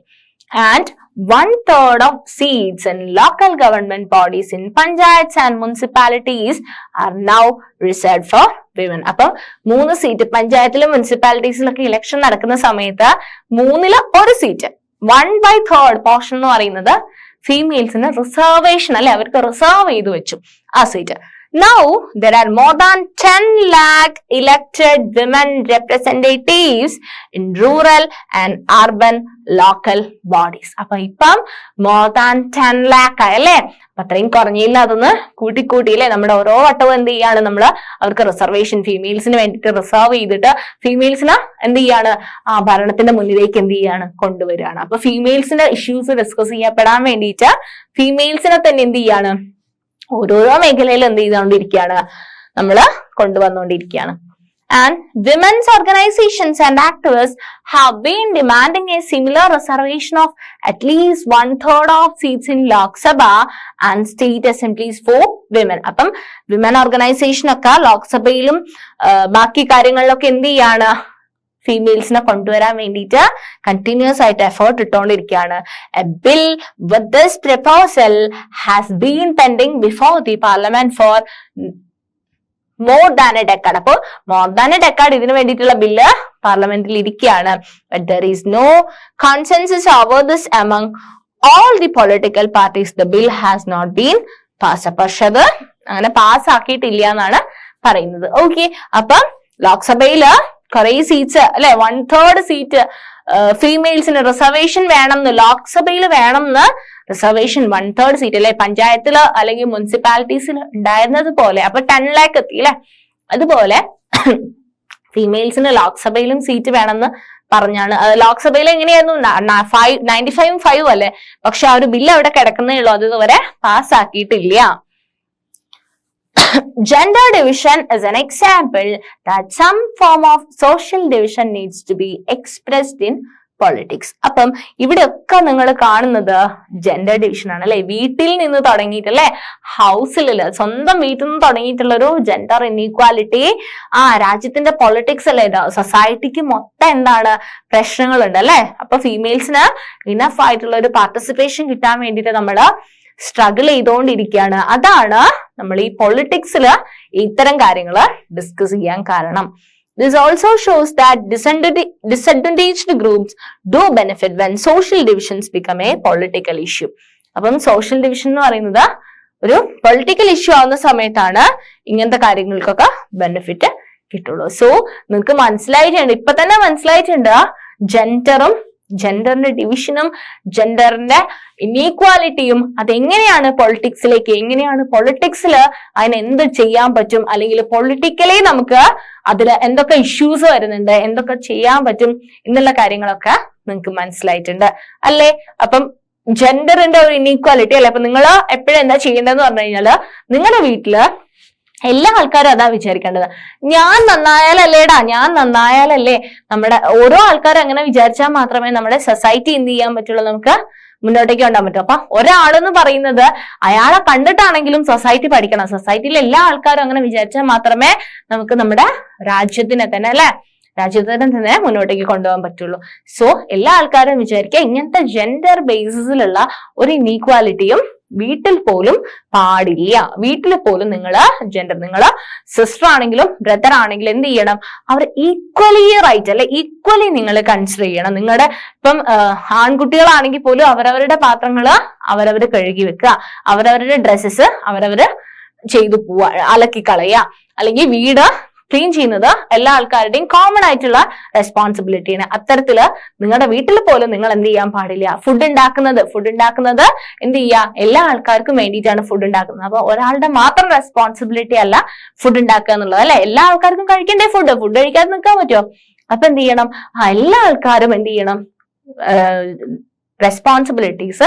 And 1/3 of seats in local government bodies in panchayats and municipalities are now reserved for women. അപ്പൊ 3 സീറ്റ് പഞ്ചായത്തിലും മുനിസിപ്പാലിറ്റീസിലൊക്കെ ഇലക്ഷൻ നടക്കുന്ന സമയത്ത് 3-ൽ 1 സീറ്റ്, 1/3 പോർഷൻ എന്ന് പറയുന്നത് ഫീമെയിൽസിന് റിസർവേഷൻ അല്ലെ, അവർക്ക് റിസർവ് ചെയ്തു വെച്ചു ആ seat. Now there are more than 10 lakh elected women representatives in rural and urban local bodies. അപ്പൊ ഇപ്പം more than 10 lakh ആയല്ലേ. അപ്പൊ അത്രയും കുറഞ്ഞില്ല, അതൊന്ന് കൂട്ടിക്കൂട്ടിയില്ലേ. നമ്മുടെ ഓരോ വട്ടവും എന്ത് ചെയ്യാണ്, നമ്മള് അവർക്ക് റിസർവേഷൻ ഫീമെയിൽസിന് വേണ്ടിയിട്ട് റിസർവ് ചെയ്തിട്ട് ഫീമെയിൽസിന് എന്ത് ചെയ്യാണ്, ആ ഭരണത്തിന്റെ മുന്നിലേക്ക് എന്ത് ചെയ്യാണ്, കൊണ്ടുവരികയാണ്. അപ്പൊ ഫീമെയിൽസിന്റെ ഇഷ്യൂസ് ഡിസ്കസ് ചെയ്യപ്പെടാൻ വേണ്ടിയിട്ട് ഫീമെയിൽസിനെ തന്നെ എന്ത് ചെയ്യാണ്, ഓരോരോ മേഖലയിൽ എന്ത് ചെയ്തുകൊണ്ടിരിക്കുകയാണ്, നമ്മള് കൊണ്ടുവന്നുകൊണ്ടിരിക്കുകയാണ്. And women's organizations and activists have been demanding a similar reservation of at least 1/3 of seats in Lok Sabha and state assemblies for women. അപ്പം വിമൻ ഓർഗനൈസേഷൻ ഒക്കെ ലോക്സഭയിലും ബാക്കി കാര്യങ്ങളിലൊക്കെ എന്ത് ചെയ്യാണ്, ഫീമെയിൽസിനെ കൊണ്ടുവരാൻ വേണ്ടിയിട്ട് കണ്ടിന്യൂസ് ആയിട്ട് എഫേർട്ട് ഇട്ടുകൊണ്ടിരിക്കുകയാണ്. A bill with this proposal has been pending before the parliament for more than a decade. അപ്പോൾ മോർ ദാൻ എ ഡെക്കാഡ് ഇതിനു വേണ്ടിയിട്ടുള്ള ബില്ല് പാർലമെന്റിൽ ഇരിക്കുകയാണ്. But there is no consensus over this among all the political parties. The bill has not been pass. പക്ഷെ അത് അങ്ങനെ പാസ് ആക്കിയിട്ടില്ല എന്നാണ് പറയുന്നത്. ഓക്കെ, അപ്പം ലോക്സഭയില് കുറെ സീറ്റ്സ് അല്ലെ, 1/3 സീറ്റ് ഫീമെയിൽസിന് റിസർവേഷൻ വേണമെന്ന്, ലോക്സഭയിൽ വേണമെന്ന് റിസർവേഷൻ 1/3 സീറ്റ് അല്ലെ, പഞ്ചായത്തില് അല്ലെങ്കിൽ മുനിസിപ്പാലിറ്റീസിൽ ഉണ്ടായിരുന്നത് പോലെ. അപ്പൊ 10 lakh എത്തി അല്ലെ. അതുപോലെ ഫീമെയിൽസിന് ലോക്സഭയിലും സീറ്റ് വേണമെന്ന് പറഞ്ഞാണ്. ലോക്സഭയിൽ എങ്ങനെയായിരുന്നു, 95-5 അല്ലെ. പക്ഷെ ആ ഒരു ബില്ല് അവിടെ കിടക്കുന്നേ ഉള്ളൂ, അത് ഇതുവരെ പാസ് ആക്കിയിട്ടില്ല. Gender division is an example that some form of social division needs to be expressed in politics. അപ്പം ഇവിടെയൊക്കെ നിങ്ങൾ കാണുന്നത് ജെൻഡർ ഡിവിഷൻ ആണ് അല്ലെ. വീട്ടിൽ നിന്ന് തുടങ്ങിയിട്ടല്ലേ, ഹൗസിൽ സ്വന്തം വീട്ടിൽ നിന്ന് തുടങ്ങിയിട്ടുള്ള ഒരു ജെൻഡർ ഇൻഈക്വാലിറ്റി രാജ്യത്തിന്റെ പൊളിറ്റിക്സ് അല്ലേ, സൊസൈറ്റിക്ക് മൊത്തം എന്താണ് പ്രശ്നങ്ങളുണ്ട് അല്ലെ. അപ്പൊ ഫീമെയിൽസിന് ഇനഫ് ആയിട്ടുള്ള ഒരു പാർട്ടിസിപ്പേഷൻ കിട്ടാൻ വേണ്ടിയിട്ട് നമ്മൾ സ്ട്രഗിൾ ചെയ്തുകൊണ്ടിരിക്കുകയാണ്. അതാണ് നമ്മൾ ഈ പൊളിറ്റിക്സിൽ ഇത്തരം കാര്യങ്ങൾ ഡിസ്കസ് ചെയ്യാൻ കാരണം. This also shows that disadvantaged groups do benefit when social divisions become a political issue. അപ്പം സോഷ്യൽ ഡിവിഷൻ എന്ന് പറയുന്നത് ഒരു പൊളിറ്റിക്കൽ ഇഷ്യൂ ആവുന്ന സമയത്താണ് ഇങ്ങനത്തെ കാര്യങ്ങൾക്കൊക്കെ ബെനിഫിറ്റ് കിട്ടുള്ളൂ. സോ നിങ്ങൾക്ക് മനസ്സിലായിട്ടുണ്ട്, ഇപ്പൊ തന്നെ മനസ്സിലായിട്ടുണ്ട് ജെൻഡറിന്റെ ഡിവിഷനും ജെൻഡറിന്റെ ഇനീക്വാലിറ്റിയും അതെങ്ങനെയാണ് പൊളിറ്റിക്സിലേക്ക്, എങ്ങനെയാണ് പൊളിറ്റിക്സിൽ അതിന് എന്ത് ചെയ്യാൻ പറ്റും, അല്ലെങ്കിൽ പൊളിറ്റിക്കലി നമുക്ക് അതിൽ എന്തൊക്കെ ഇഷ്യൂസ് വരുന്നുണ്ട്, എന്തൊക്കെ ചെയ്യാൻ പറ്റും എന്നുള്ള കാര്യങ്ങളൊക്കെ നിങ്ങൾക്ക് മനസ്സിലായിട്ടുണ്ട് അല്ലേ. അപ്പം ജെൻഡറിന്റെ ഒരു ഇനീക്വാലിറ്റി അല്ലെ. അപ്പൊ നിങ്ങൾ എപ്പോഴും എന്താ ചെയ്യേണ്ടതെന്ന് പറഞ്ഞു കഴിഞ്ഞാല്, നിങ്ങളുടെ വീട്ടില് എല്ലാ ആൾക്കാരും അതാ വിചാരിക്കേണ്ടത്, ഞാൻ നന്നായാലല്ലേ. നമ്മുടെ ഓരോ ആൾക്കാരും അങ്ങനെ വിചാരിച്ചാൽ മാത്രമേ നമ്മുടെ സൊസൈറ്റി എന്ത് ചെയ്യാൻ പറ്റുള്ളൂ, നമുക്ക് മുന്നോട്ടേക്ക് കൊണ്ടുപോകാൻ പറ്റും. അപ്പൊ ഒരാളെന്ന് പറയുന്നത് അയാളെ കണ്ടിട്ടാണെങ്കിലും സൊസൈറ്റി പഠിക്കണം. സൊസൈറ്റിയിലെ എല്ലാ ആൾക്കാരും അങ്ങനെ വിചാരിച്ചാൽ മാത്രമേ നമുക്ക് നമ്മുടെ രാജ്യത്തിനെ തന്നെ മുന്നോട്ടേക്ക് കൊണ്ടുപോകാൻ പറ്റുള്ളൂ. സോ എല്ലാ ആൾക്കാരും വിചാരിക്കുക, ഇങ്ങനത്തെ ജെൻഡർ ബേസിസിലുള്ള ഒരു ഇനീക്വാലിറ്റിയും വീട്ടിൽ പോലും പാടില്ല. വീട്ടിൽ പോലും നിങ്ങള് സിസ്റ്റർ ആണെങ്കിലും ബ്രദർ ആണെങ്കിലും എന്ത് ചെയ്യണം, അവർ ഈക്വലി റൈറ്റ് അല്ലെ, ഈക്വലി നിങ്ങൾ കൺസിഡർ ചെയ്യണം. നിങ്ങളുടെ ഇപ്പം ആൺകുട്ടികളാണെങ്കിൽ പോലും അവരവരുടെ പാത്രങ്ങള് അവരവര് കഴുകി വെക്കുക, അവരവരുടെ ഡ്രസ്സസ് അവരവര് ചെയ്തു പോവുക, അലക്കി കളയുക, അല്ലെങ്കിൽ വീട് ക്ലീൻ ചെയ്യുന്നത് എല്ലാ ആൾക്കാരുടെയും കോമൺ ആയിട്ടുള്ള റെസ്പോൺസിബിലിറ്റിയാണ്. അത്തരത്തില് നിങ്ങളുടെ വീട്ടിൽ പോലും നിങ്ങൾ എന്ത് ചെയ്യാൻ പാടില്ല, ഫുഡ് ഉണ്ടാക്കുന്നത് എന്ത് ചെയ്യുക, എല്ലാ ആൾക്കാർക്കും വേണ്ടിയിട്ടാണ് ഫുഡ് ഉണ്ടാക്കുന്നത്. അപ്പൊ ഒരാളുടെ മാത്രം റെസ്പോൺസിബിലിറ്റി അല്ല ഫുഡ് ഉണ്ടാക്കുക എന്നുള്ളത് അല്ലെ. എല്ലാ ആൾക്കാർക്കും കഴിക്കണ്ടേ ഫുഡ് കഴിക്കാതെ നിൽക്കാൻ പറ്റുമോ? അപ്പൊ എന്ത് ചെയ്യണം, എല്ലാ ആൾക്കാരും എന്ത് ചെയ്യണം, റെസ്പോൺസിബിലിറ്റീസ്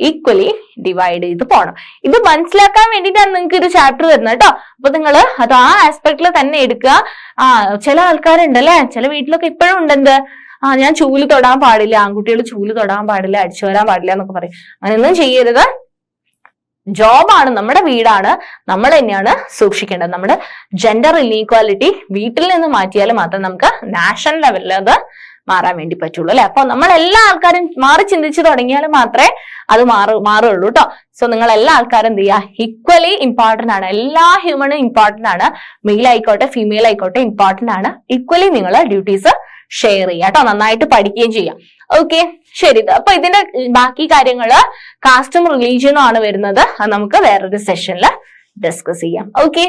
ഈക്വലി ഡിവൈഡ് ചെയ്ത് പോകണം. ഇത് മനസ്സിലാക്കാൻ വേണ്ടിയിട്ടാണ് നിങ്ങൾക്ക് ഒരു ചാപ്റ്റർ തരുന്നത് കേട്ടോ. അപ്പൊ നിങ്ങൾ അത് ആ ആസ്പെക്റ്റിൽ തന്നെ എടുക്കുക. ചില ആൾക്കാരുണ്ടല്ലേ, ചില വീട്ടിലൊക്കെ ഇപ്പോഴും ഉണ്ടെന്ത്, ഞാൻ ചൂല് തൊടാൻ പാടില്ല, ആൺകുട്ടികൾ ചൂല് തൊടാൻ പാടില്ല, അടിച്ചു വരാൻ പാടില്ല എന്നൊക്കെ പറയും. അങ്ങനെയൊന്നും ചെയ്യരുത്. ജോബാണ്, നമ്മുടെ വീടാണ്, നമ്മൾ തന്നെയാണ് സൂക്ഷിക്കേണ്ടത്. നമ്മുടെ ജെൻഡർ ഇൻഈക്വാലിറ്റി വീട്ടിൽ നിന്ന് മാറ്റിയാൽ മാത്രം നമുക്ക് നാഷണൽ ലെവലിൽ അത് മാറാൻ വേണ്ടി പറ്റുള്ളൂ അല്ലെ. അപ്പൊ നമ്മൾ എല്ലാ ആൾക്കാരും മാറി ചിന്തിച്ചു തുടങ്ങിയാൽ മാത്രമേ അത് മാറുള്ളൂ കേട്ടോ. സോ നിങ്ങൾ എല്ലാ ആൾക്കാരും എന്ത് ചെയ്യുക, ഈക്വലി ഇമ്പോർട്ടന്റ് ആണ്. എല്ലാ ഹ്യൂമനും ഇമ്പോർട്ടന്റ് ആണ്, മെയിൽ ആയിക്കോട്ടെ ഫീമെയിൽ ആയിക്കോട്ടെ ഇമ്പോർട്ടന്റ് ആണ്. ഈക്വലി നിങ്ങൾ ഡ്യൂട്ടീസ് ഷെയർ ചെയ്യുക കേട്ടോ, നന്നായിട്ട് പഠിക്കുകയും ചെയ്യാം. ഓക്കെ, ശരി. അപ്പൊ ഇതിന്റെ ബാക്കി കാര്യങ്ങള് കാസ്റ്റും റിലീജിയനും ആണ് വരുന്നത്. അത് നമുക്ക് വേറൊരു സെഷനിൽ ഡിസ്കസ് ചെയ്യാം. ഓക്കെ.